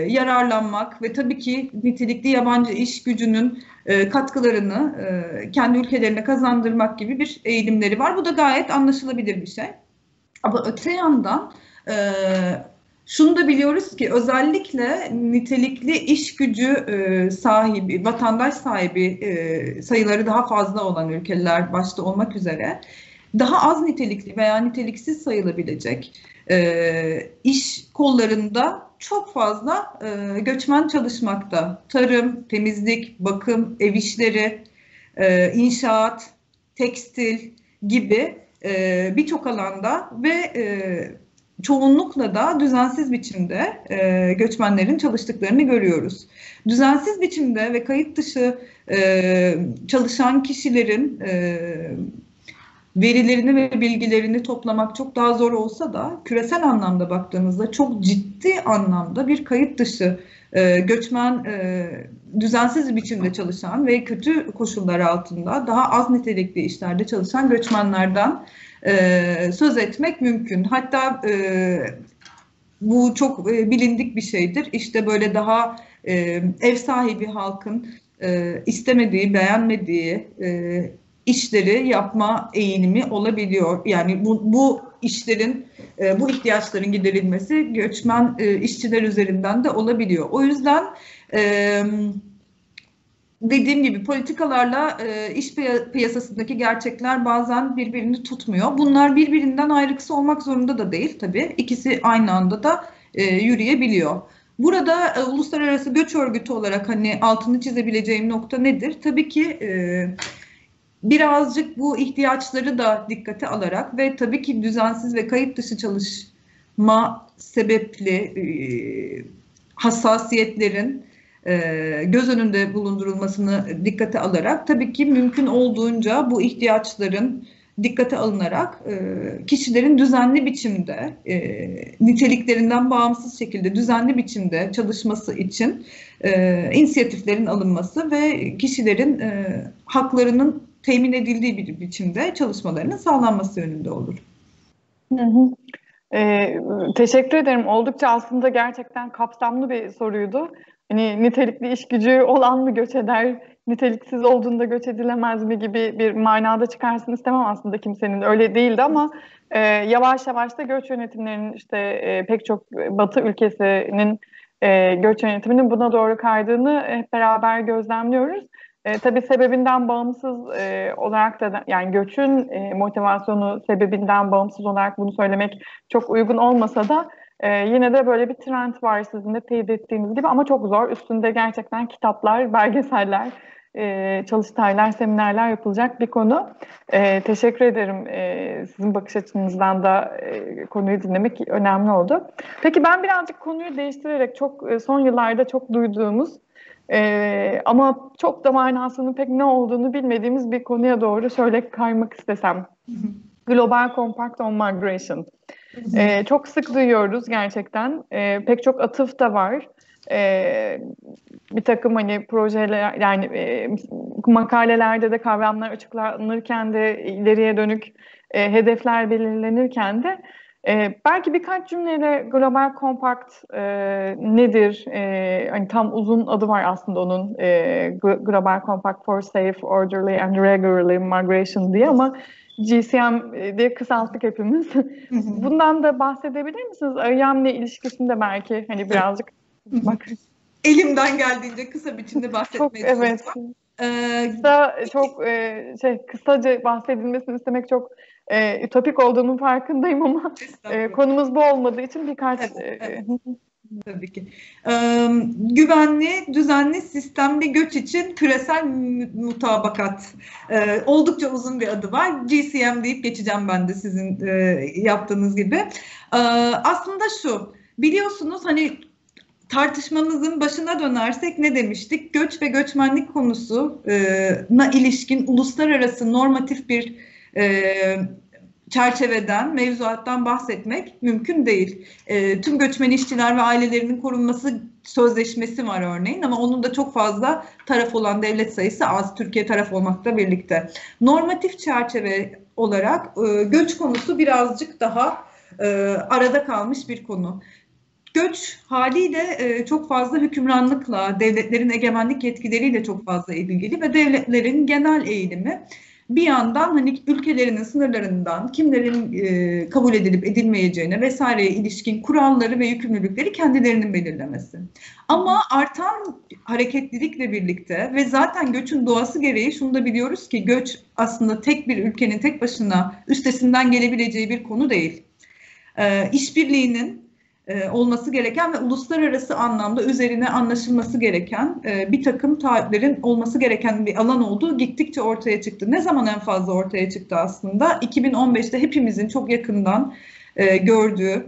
yararlanmak ve tabii ki nitelikli yabancı iş gücünün katkılarını kendi ülkelerine kazandırmak gibi bir eğilimleri var. Bu da gayet anlaşılabilir bir şey. Ama öte yandan şunu da biliyoruz ki özellikle nitelikli iş gücü sahibi, vatandaş sahibi sayıları daha fazla olan ülkeler başta olmak üzere daha az nitelikli veya niteliksiz sayılabilecek iş kollarında çok fazla göçmen çalışmakta. Tarım, temizlik, bakım, ev işleri, inşaat, tekstil gibi birçok alanda ve çoğunlukla da düzensiz biçimde göçmenlerin çalıştıklarını görüyoruz. Düzensiz biçimde ve kayıt dışı çalışan kişilerin verilerini ve bilgilerini toplamak çok daha zor olsa da küresel anlamda baktığımızda çok ciddi anlamda bir kayıt dışı göçmen, düzensiz bir biçimde çalışan ve kötü koşullar altında daha az nitelikli işlerde çalışan göçmenlerden söz etmek mümkün. Hatta bu çok bilindik bir şeydir. İşte böyle daha ev sahibi halkın istemediği, beğenmediği işleri yapma eğilimi olabiliyor. Yani bu işlerin, bu ihtiyaçların giderilmesi göçmen işçiler üzerinden de olabiliyor. O yüzden dediğim gibi politikalarla iş piyasasındaki gerçekler bazen birbirini tutmuyor. Bunlar birbirinden ayrıksı olmak zorunda da değil tabii. İkisi aynı anda da yürüyebiliyor. Burada Uluslararası Göç Örgütü olarak hani altını çizebileceğim nokta nedir? Tabii ki birazcık bu ihtiyaçları da dikkate alarak ve tabii ki düzensiz ve kayıt dışı çalışma sebepli hassasiyetlerin göz önünde bulundurulmasını dikkate alarak tabii ki mümkün olduğunca bu ihtiyaçların dikkate alınarak kişilerin düzenli biçimde niteliklerinden bağımsız şekilde düzenli biçimde çalışması için inisiyatiflerin alınması ve kişilerin haklarının temin edildiği bir biçimde çalışmalarının sağlanması yönünde olur. Hı hı. Teşekkür ederim. Oldukça aslında gerçekten kapsamlı bir soruydu. Hani nitelikli iş gücü olan mı göç eder, niteliksiz olduğunda göç edilemez mi gibi bir manada çıkarsın istemem aslında kimsenin. Öyle değildi ama yavaş yavaş da göç yönetimlerinin işte pek çok Batı ülkesinin göç yönetiminin buna doğru kaydığını hep beraber gözlemliyoruz. Tabii sebebinden bağımsız olarak da yani göçün motivasyonu sebebinden bağımsız olarak bunu söylemek çok uygun olmasa da yine de böyle bir trend var sizin de teyit ettiğiniz gibi ama çok zor. Üstünde gerçekten kitaplar, belgeseller, çalıştaylar, seminerler yapılacak bir konu. Teşekkür ederim. Sizin bakış açınızdan da konuyu dinlemek önemli oldu. Peki ben birazcık konuyu değiştirerek çok son yıllarda çok duyduğumuz ama çok da manasının pek ne olduğunu bilmediğimiz bir konuya doğru şöyle kaymak istesem. Global Compact on Migration. Çok sık duyuyoruz gerçekten. Pek çok atıf da var. Bir takım hani projeler yani makalelerde de kavramlar açıklanırken de ileriye dönük hedefler belirlenirken de belki birkaç cümleyle Global Compact nedir? Hani tam uzun adı var aslında onun Global Compact for Safe, Orderly and Regularly Migration diye ama GCM diye kısalttık hepimiz. Bundan da bahsedebilir misiniz? IAM'le ilişkisinde belki hani birazcık bak. Elimden geldiğince kısa biçimde bahsetmeye çalışacağım. Evet. Kısaca bahsedilmesini istemek çok ütopik olduğunun farkındayım ama konumuz bu olmadığı için birkaç... Evet. Tabii ki. Güvenli, düzenli sistemli göç için küresel mutabakat. Oldukça uzun bir adı var. GCM deyip geçeceğim ben de sizin yaptığınız gibi. Aslında şu, biliyorsunuz hani tartışmamızın başına dönersek ne demiştik? Göç ve göçmenlik konusuna ilişkin uluslararası normatif bir çerçeveden, mevzuattan bahsetmek mümkün değil. Tüm göçmen işçiler ve ailelerinin korunması sözleşmesi var örneğin ama onun da çok fazla taraf olan devlet sayısı az, Türkiye taraf olmakla birlikte. Normatif çerçeve olarak göç konusu birazcık daha arada kalmış bir konu. Göç haliyle çok fazla hükümranlıkla, devletlerin egemenlik yetkileriyle çok fazla ilgili ve devletlerin genel eğilimi bir yandan hani ülkelerinin sınırlarından kimlerin kabul edilip edilmeyeceğine vesaireye ilişkin kuralları ve yükümlülükleri kendilerinin belirlemesi. Ama artan hareketlilikle birlikte ve zaten göçün doğası gereği şunu da biliyoruz ki göç aslında tek bir ülkenin tek başına üstesinden gelebileceği bir konu değil. İşbirliğinin olması gereken ve uluslararası anlamda üzerine anlaşılması gereken bir takım taahhütlerin olması gereken bir alan olduğu gittikçe ortaya çıktı. Ne zaman en fazla ortaya çıktı aslında? 2015'te hepimizin çok yakından gördüğü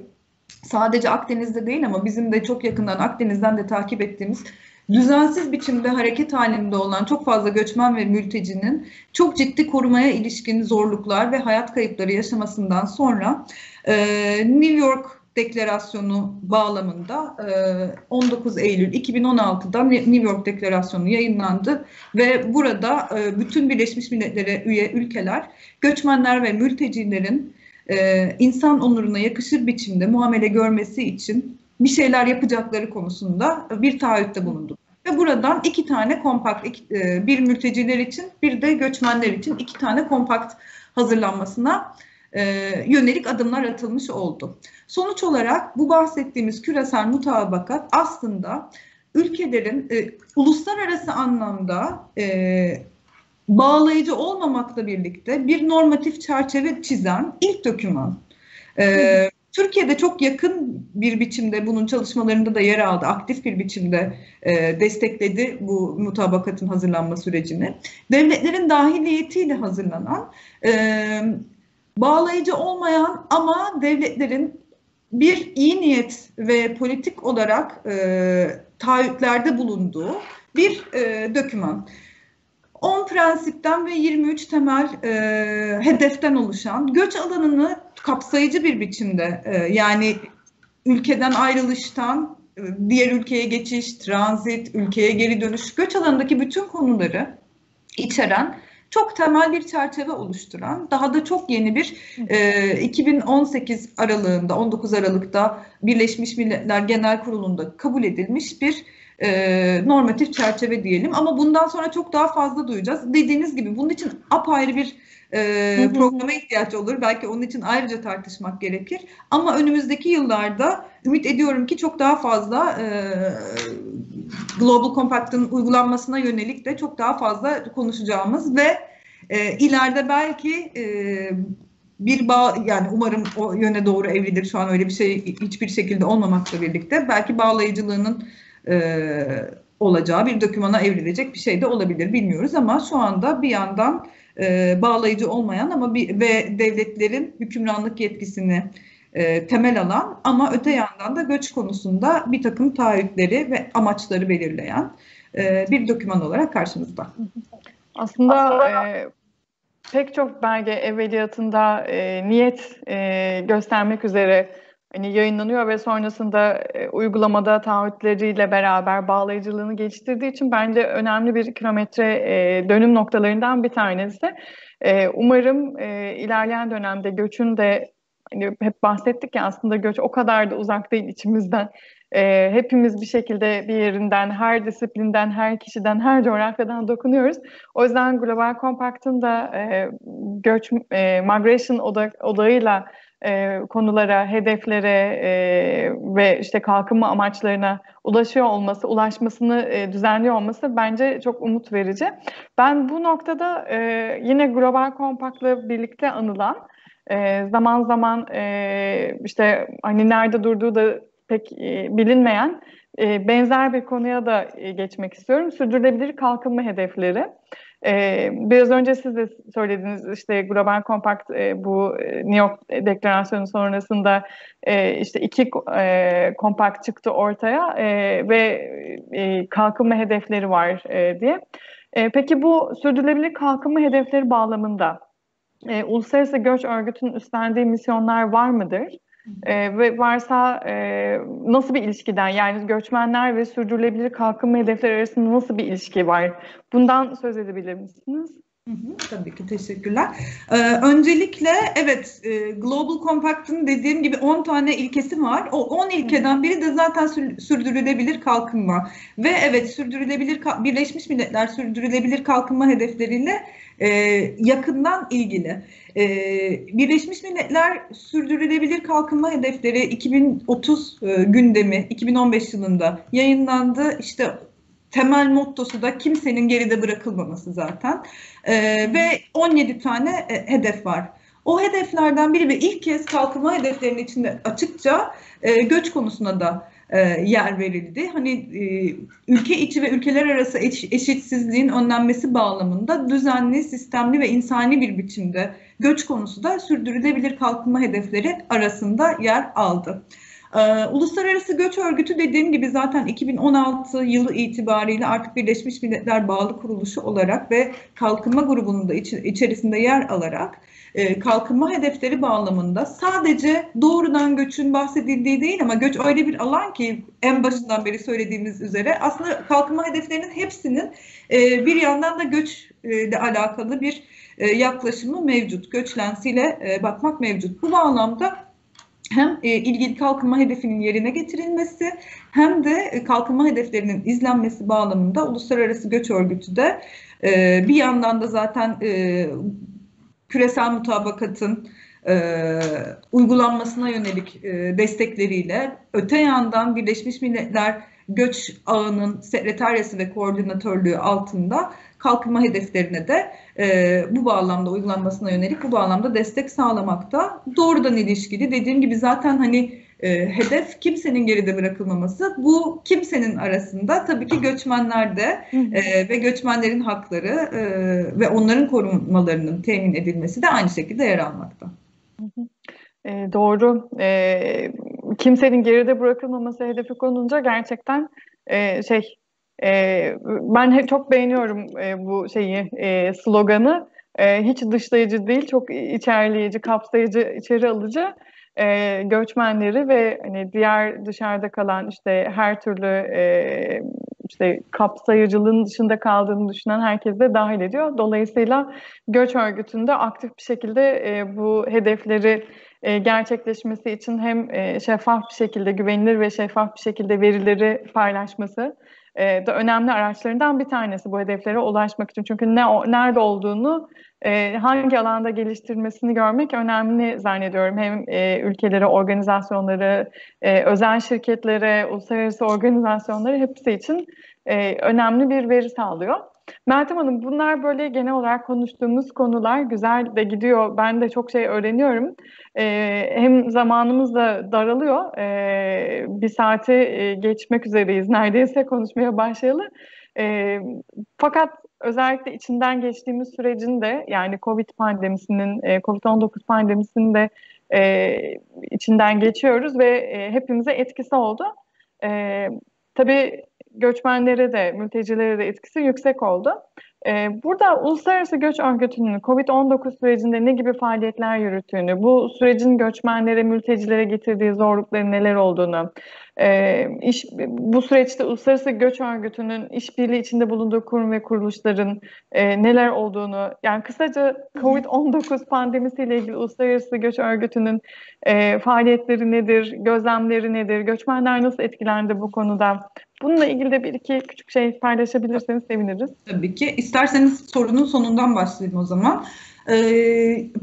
sadece Akdeniz'de değil ama bizim de çok yakından Akdeniz'den de takip ettiğimiz düzensiz biçimde hareket halinde olan çok fazla göçmen ve mültecinin çok ciddi korumaya ilişkin zorluklar ve hayat kayıpları yaşamasından sonra New York Deklarasyonu bağlamında 19 Eylül 2016'da New York Deklarasyonu yayınlandı ve burada bütün Birleşmiş Milletler'e üye ülkeler göçmenler ve mültecilerin insan onuruna yakışır biçimde muamele görmesi için bir şeyler yapacakları konusunda bir taahhütte bulundu. Ve buradan iki tane kompakt, bir mülteciler için bir de göçmenler için iki tane kompakt hazırlanmasına yönelik adımlar atılmış oldu. Sonuç olarak bu bahsettiğimiz küresel mutabakat aslında ülkelerin uluslararası anlamda bağlayıcı olmamakla birlikte bir normatif çerçeve çizen ilk doküman. Türkiye'de çok yakın bir biçimde bunun çalışmalarında da yer aldı, aktif bir biçimde destekledi bu mutabakatın hazırlanma sürecini. Devletlerin dahiliyetiyle hazırlanan, bağlayıcı olmayan ama devletlerin bir iyi niyet ve politik olarak taahhütlerde bulunduğu bir doküman. 10 prensipten ve 23 temel hedeften oluşan, göç alanını kapsayıcı bir biçimde, yani ülkeden ayrılıştan diğer ülkeye geçiş, transit, ülkeye geri dönüş, göç alanındaki bütün konuları içeren çok temel bir çerçeve oluşturan, daha da çok yeni bir 2018 aralığında, 19 Aralık'ta Birleşmiş Milletler Genel Kurulu'nda kabul edilmiş bir normatif çerçeve diyelim. Ama bundan sonra çok daha fazla duyacağız. Dediğiniz gibi bunun için apayrı bir programa ihtiyaç olur. Belki onun için ayrıca tartışmak gerekir. Ama önümüzdeki yıllarda ümit ediyorum ki çok daha fazla Global Compact'ın uygulanmasına yönelik de çok daha fazla konuşacağımız ve ileride belki yani umarım o yöne doğru evrilir. Şu an öyle bir şey hiçbir şekilde olmamakla birlikte belki bağlayıcılığının olacağı bir dokümana evrilecek bir şey de olabilir, bilmiyoruz ama şu anda bir yandan bağlayıcı olmayan ama ve devletlerin hükümranlık yetkisini temel alan ama öte yandan da göç konusunda bir takım taahhütleri ve amaçları belirleyen bir doküman olarak karşımızda. Aslında pek çok belge evveliyatında niyet göstermek üzere hani yayınlanıyor ve sonrasında uygulamada taahhütleriyle beraber bağlayıcılığını geliştirdiği için bence önemli bir kilometre dönüm noktalarından bir tanesi. Umarım ilerleyen dönemde göçün de hani hep bahsettik ya, aslında göç o kadar da uzak değil içimizden. Hepimiz bir şekilde bir yerinden, her disiplinden, her kişiden, her coğrafyadan dokunuyoruz. O yüzden Global Compact'ın da göç, migration odağıyla konulara, hedeflere ve işte kalkınma amaçlarına ulaşmasını düzenliyor olması bence çok umut verici. Ben bu noktada yine Global Compact'la birlikte anılan zaman zaman işte hani nerede durduğu da pek bilinmeyen benzer bir konuya da geçmek istiyorum. Sürdürülebilir kalkınma hedefleri. Biraz önce siz de söylediğiniz işte Global Compact bu New York Deklarasyonu sonrasında işte iki kompakt çıktı ortaya ve kalkınma hedefleri var diye. Peki bu sürdürülebilir kalkınma hedefleri bağlamında Uluslararası Göç Örgütü'nün üstlendiği misyonlar var mıdır? Ve varsa nasıl bir ilişkiden, yani göçmenler ve sürdürülebilir kalkınma hedefleri arasında nasıl bir ilişki var? Bundan söz edebilir misiniz? Tabii ki, teşekkürler. Öncelikle evet, Global Compact'ın dediğim gibi 10 tane ilkesi var. O 10 ilkeden biri de zaten sürdürülebilir kalkınma. Ve evet, Birleşmiş Milletler sürdürülebilir kalkınma hedefleriyle yakından ilgili. Birleşmiş Milletler Sürdürülebilir Kalkınma Hedefleri 2030 gündemi 2015 yılında yayınlandı. İşte temel mottosu da kimsenin geride bırakılmaması zaten. Ve 17 tane hedef var. O hedeflerden biri ve ilk kez kalkınma hedeflerinin içinde açıkça göç konusuna da yer verildi. Hani ülke içi ve ülkeler arası eşitsizliğin önlenmesi bağlamında düzenli, sistemli ve insani bir biçimde göç konusu da sürdürülebilir kalkınma hedefleri arasında yer aldı. Uluslararası Göç Örgütü dediğim gibi zaten 2016 yılı itibariyle artık Birleşmiş Milletler bağlı kuruluşu olarak ve kalkınma grubunun da içerisinde yer alarak kalkınma hedefleri bağlamında sadece doğrudan göçün bahsedildiği değil ama göç öyle bir alan ki en başından beri söylediğimiz üzere aslında kalkınma hedeflerinin hepsinin bir yandan da göçle alakalı bir yaklaşımı mevcut. Göç lensiyle bakmak mevcut. Bu bağlamda hem ilgili kalkınma hedefinin yerine getirilmesi hem de kalkınma hedeflerinin izlenmesi bağlamında Uluslararası Göç Örgütü de bir yandan da zaten küresel mutabakatın uygulanmasına yönelik destekleriyle öte yandan Birleşmiş Milletler Göç Ağı'nın sekreteryası ve koordinatörlüğü altında kalkınma hedeflerine de bu bağlamda uygulanmasına yönelik bu bağlamda destek sağlamakta. Doğrudan ilişkili dediğim gibi zaten hani hedef kimsenin geride bırakılmaması. Bu kimsenin arasında tabii ki göçmenler de ve göçmenlerin hakları ve onların korunmalarının temin edilmesi de aynı şekilde yer almakta. Doğru. Kimsenin geride bırakılmaması hedefi konulunca gerçekten ben çok beğeniyorum bu sloganı. Hiç dışlayıcı değil, çok içerleyici, kapsayıcı, içeri alıcı. Göçmenleri ve hani diğer dışarıda kalan işte her türlü işte kapsayıcılığın dışında kaldığını düşünen herkes de dahil ediyor. Dolayısıyla Göç Örgütü'nde aktif bir şekilde bu hedefleri gerçekleşmesi için hem şeffaf bir şekilde, güvenilir ve şeffaf bir şekilde verileri paylaşması da önemli araçlarından bir tanesi bu hedeflere ulaşmak için. Çünkü nerede olduğunu, hangi alanda geliştirmesini görmek önemli zannediyorum. Hem ülkelere, organizasyonları, özel şirketlere, uluslararası organizasyonları hepsi için önemli bir veri sağlıyor. Meltem Hanım, bunlar böyle genel olarak konuştuğumuz konular, güzel de gidiyor. Ben de çok şey öğreniyorum. Hem zamanımız da daralıyor. Bir saate geçmek üzereyiz. Neredeyse konuşmaya başlayalı. Fakat özellikle içinden geçtiğimiz sürecin de yani Covid-19 pandemisinin de içinden geçiyoruz ve hepimize etkisi oldu. Tabii göçmenlere de, mültecilere de etkisi yüksek oldu. Burada Uluslararası Göç Örgütü'nün Covid-19 sürecinde ne gibi faaliyetler yürüttüğünü, bu sürecin göçmenlere, mültecilere getirdiği zorlukların neler olduğunu, bu süreçte Uluslararası Göç Örgütü'nün işbirliği içinde bulunduğu kurum ve kuruluşların neler olduğunu, yani kısaca Covid-19 pandemisiyle ilgili Uluslararası Göç Örgütü'nün faaliyetleri nedir, gözlemleri nedir, göçmenler nasıl etkilendi bu konuda? Bununla ilgili de bir iki küçük şey paylaşabilirseniz seviniriz. Tabii ki. İsterseniz sorunun sonundan başlayayım o zaman.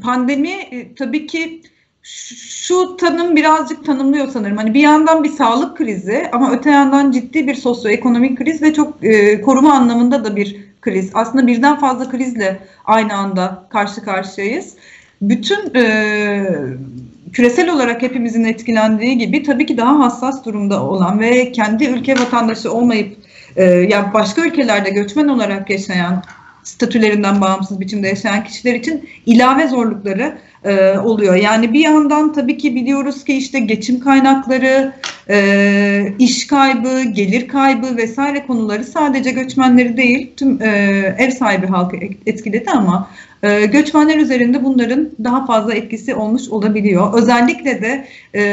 Pandemi tabii ki şu tanım birazcık tanımlıyor sanırım. Hani bir yandan bir sağlık krizi ama öte yandan ciddi bir sosyoekonomik kriz ve çok koruma anlamında da bir kriz. Aslında birden fazla krizle aynı anda karşı karşıyayız. Bütün küresel olarak hepimizin etkilendiği gibi tabii ki daha hassas durumda olan ve kendi ülke vatandaşı olmayıp yani başka ülkelerde göçmen olarak yaşayan, statülerinden bağımsız biçimde yaşayan kişiler için ilave zorlukları oluyor. Yani bir yandan tabii ki biliyoruz ki işte geçim kaynakları, iş kaybı, gelir kaybı vesaire konuları sadece göçmenleri değil tüm ev sahibi halkı etkiledi ama göçmenler üzerinde bunların daha fazla etkisi olmuş olabiliyor. Özellikle de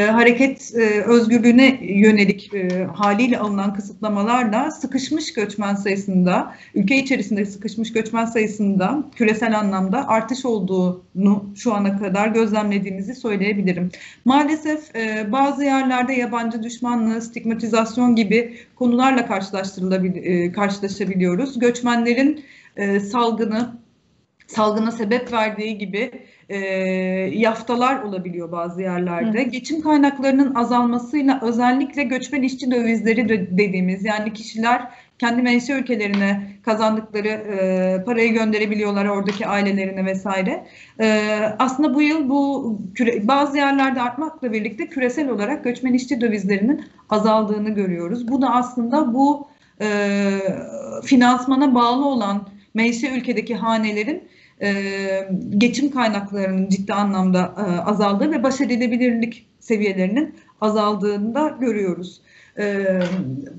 hareket özgürlüğüne yönelik haliyle alınan kısıtlamalarla sıkışmış göçmen sayısında, ülke içerisinde sıkışmış göçmen sayısında küresel anlamda artış olduğunu şu ana kadar gözlemlediğimizi söyleyebilirim. Maalesef bazı yerlerde yabancı düşmanlığı, stigmatizasyon gibi konularla karşılaşabiliyoruz. Göçmenlerin salgına sebep verdiği gibi yaftalar olabiliyor bazı yerlerde. Geçim kaynaklarının azalmasıyla özellikle göçmen işçi dövizleri dediğimiz yani kişiler kendi menşe ülkelerine kazandıkları parayı gönderebiliyorlar oradaki ailelerine vesaire. Aslında bu yıl bazı yerlerde artmakla birlikte küresel olarak göçmen işçi dövizlerinin azaldığını görüyoruz. Bu da aslında bu finansmana bağlı olan menşe ülkedeki hanelerin geçim kaynaklarının ciddi anlamda azaldığı ve baş edilebilirlik seviyelerinin azaldığını da görüyoruz.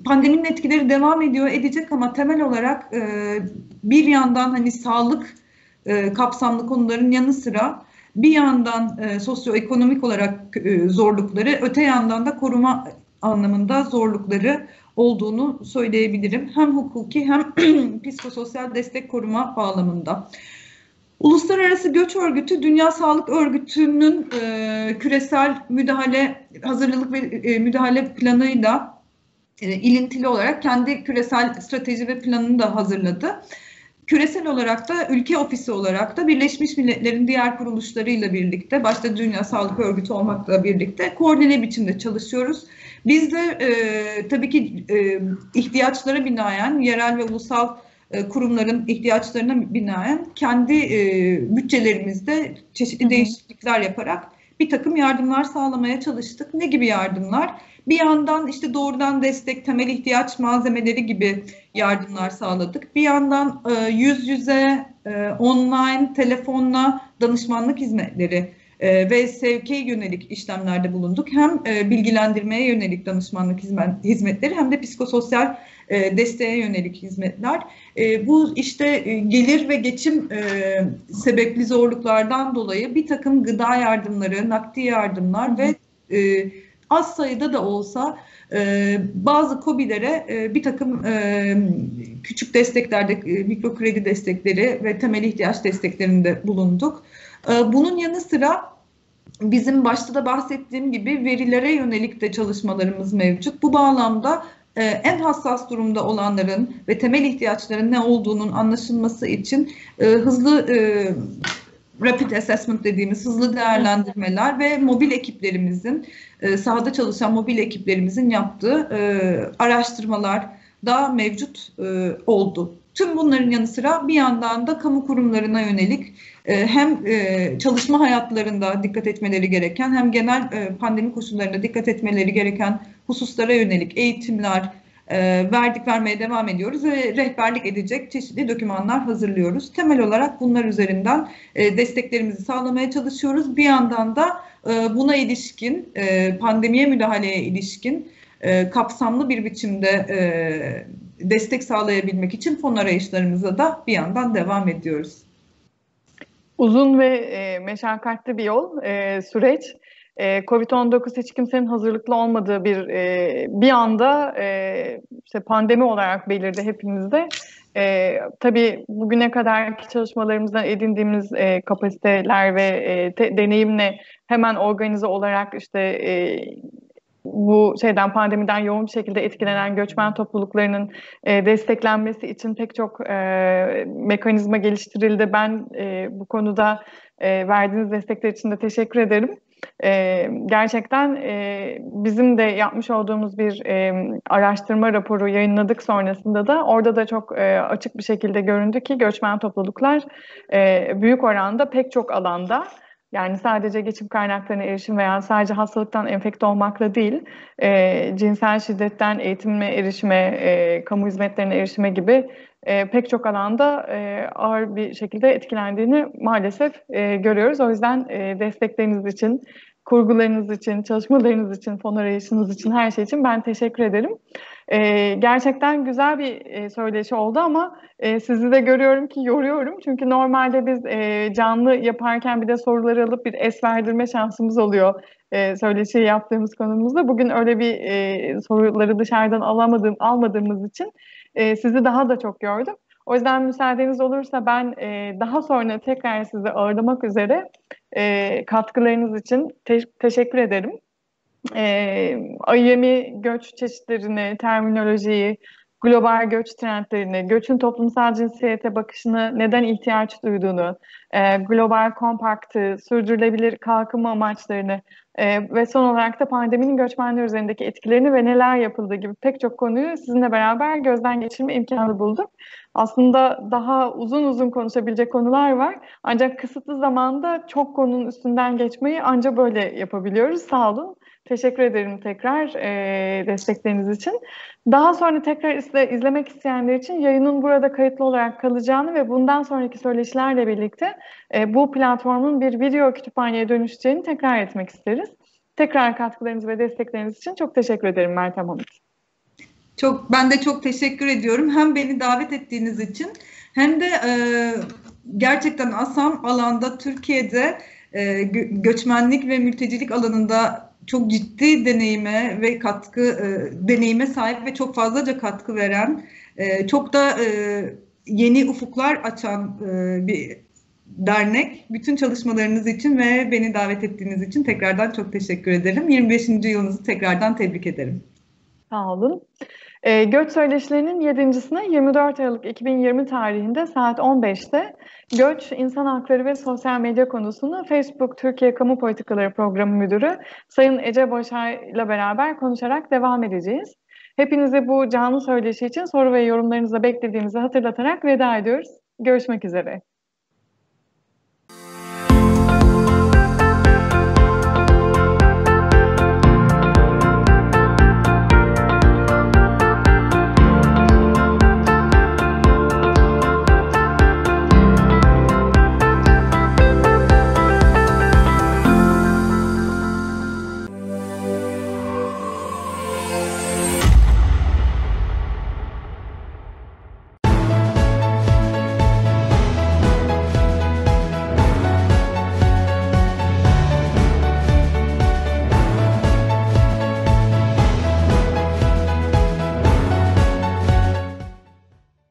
Pandeminin etkileri devam ediyor, edecek ama temel olarak bir yandan hani sağlık kapsamlı konuların yanı sıra bir yandan sosyoekonomik olarak zorlukları, öte yandan da koruma anlamında zorlukları olduğunu söyleyebilirim. Hem hukuki hem psikososyal destek koruma bağlamında. Uluslararası Göç Örgütü, Dünya Sağlık Örgütü'nün küresel müdahale, hazırlık ve müdahale planıyla ilintili olarak kendi küresel strateji ve planını da hazırladı. Küresel olarak da ülke ofisi olarak da Birleşmiş Milletler'in diğer kuruluşlarıyla birlikte, başta Dünya Sağlık Örgütü olmakla birlikte koordine biçimde çalışıyoruz. Biz de tabii ki ihtiyaçlara binaen, yerel ve ulusal kurumların ihtiyaçlarına binaen kendi bütçelerimizde çeşitli değişiklikler yaparak bir takım yardımlar sağlamaya çalıştık. Ne gibi yardımlar? Bir yandan işte doğrudan destek, temel ihtiyaç malzemeleri gibi yardımlar sağladık. Bir yandan yüz yüze, online, telefonla danışmanlık hizmetleri ve sevkiye yönelik işlemlerde bulunduk. Hem bilgilendirmeye yönelik danışmanlık hizmetleri hem de psikososyal desteğe yönelik hizmetler. Bu işte gelir ve geçim sebepli zorluklardan dolayı bir takım gıda yardımları, nakdi yardımlar ve az sayıda da olsa bazı KOBİ'lere bir takım küçük desteklerde, mikro kredi destekleri ve temel ihtiyaç desteklerinde bulunduk. Bunun yanı sıra bizim başta da bahsettiğim gibi verilere yönelik de çalışmalarımız mevcut. Bu bağlamda en hassas durumda olanların ve temel ihtiyaçların ne olduğunun anlaşılması için hızlı rapid assessment dediğimiz hızlı değerlendirmeler ve mobil ekiplerimizin, sahada çalışan mobil ekiplerimizin yaptığı araştırmalar da mevcut oldu. Tüm bunların yanı sıra bir yandan da kamu kurumlarına yönelik hem çalışma hayatlarında dikkat etmeleri gereken hem genel pandemi koşullarında dikkat etmeleri gereken hususlara yönelik eğitimler vermeye devam ediyoruz ve rehberlik edecek çeşitli dokümanlar hazırlıyoruz. Temel olarak bunlar üzerinden desteklerimizi sağlamaya çalışıyoruz. Bir yandan da buna ilişkin, pandemiye müdahaleye ilişkin kapsamlı bir biçimde destek sağlayabilmek için fon arayışlarımıza da bir yandan devam ediyoruz. Uzun ve meşakkatli bir yol, süreç. Covid-19 hiç kimsenin hazırlıklı olmadığı bir anda işte pandemi olarak belirdi hepimizde. Tabii bugüne kadarki çalışmalarımızdan edindiğimiz kapasiteler ve deneyimle hemen organize olarak işte bu pandemiden yoğun bir şekilde etkilenen göçmen topluluklarının desteklenmesi için pek çok mekanizma geliştirildi. Ben bu konuda verdiğiniz destekler için de teşekkür ederim. Gerçekten bizim de yapmış olduğumuz bir araştırma raporu yayınladık sonrasında da orada da çok açık bir şekilde göründü ki göçmen topluluklar büyük oranda pek çok alanda, yani sadece geçim kaynaklarına erişim veya sadece hastalıktan enfekte olmakla değil, cinsel şiddetten eğitime erişime, kamu hizmetlerine erişime gibi pek çok alanda ağır bir şekilde etkilendiğini maalesef görüyoruz. O yüzden destekleriniz için, kurgularınız için, çalışmalarınız için, fon arayışınız için, her şey için ben teşekkür ederim. Gerçekten güzel bir söyleşi oldu ama sizi de görüyorum ki yoruyorum. Çünkü normalde biz canlı yaparken bir de soruları alıp bir es verdirme şansımız oluyor söyleşiyi yaptığımız konumuzda. Bugün öyle bir soruları dışarıdan almadığımız için sizi daha da çok gördüm. O yüzden müsaadeniz olursa ben daha sonra tekrar sizi ağırlamak üzere katkılarınız için teşekkür ederim. IMI göç çeşitlerini, terminolojiyi, global göç trendlerini, göçün toplumsal cinsiyete bakışını, neden ihtiyaç duyduğunu, global kompaktı, sürdürülebilir kalkınma amaçlarını ve son olarak da pandeminin göçmenler üzerindeki etkilerini ve neler yapıldığı gibi pek çok konuyu sizinle beraber gözden geçirme imkanı bulduk. Aslında daha uzun uzun konuşabilecek konular var. Ancak kısıtlı zamanda çok konunun üstünden geçmeyi ancak böyle yapabiliyoruz. Sağ olun. Teşekkür ederim tekrar destekleriniz için. Daha sonra tekrar izlemek isteyenler için yayının burada kayıtlı olarak kalacağını ve bundan sonraki söyleşilerle birlikte bu platformun bir video kütüphaneye dönüşeceğini tekrar etmek isteriz. Tekrar katkılarınız ve destekleriniz için çok teşekkür ederim Meltem Hanım. Ben de çok teşekkür ediyorum. Hem beni davet ettiğiniz için hem de gerçekten ASAM alanda Türkiye'de göçmenlik ve mültecilik alanında çok ciddi deneyime sahip ve çok fazlaca katkı veren, çok da yeni ufuklar açan bir dernek. Bütün çalışmalarınız için ve beni davet ettiğiniz için tekrardan çok teşekkür ederim. 25. yılınızı tekrardan tebrik ederim. Sağ olun. Göç Söyleşilerinin 7.sine 24 Aralık 2020 tarihinde saat 15'te Göç, İnsan Hakları ve Sosyal Medya konusunu Facebook Türkiye Kamu Politikaları Programı Müdürü Sayın Ece Başar'la beraber konuşarak devam edeceğiz. Hepinize bu canlı söyleşi için soru ve yorumlarınızı beklediğimizi hatırlatarak veda ediyoruz. Görüşmek üzere.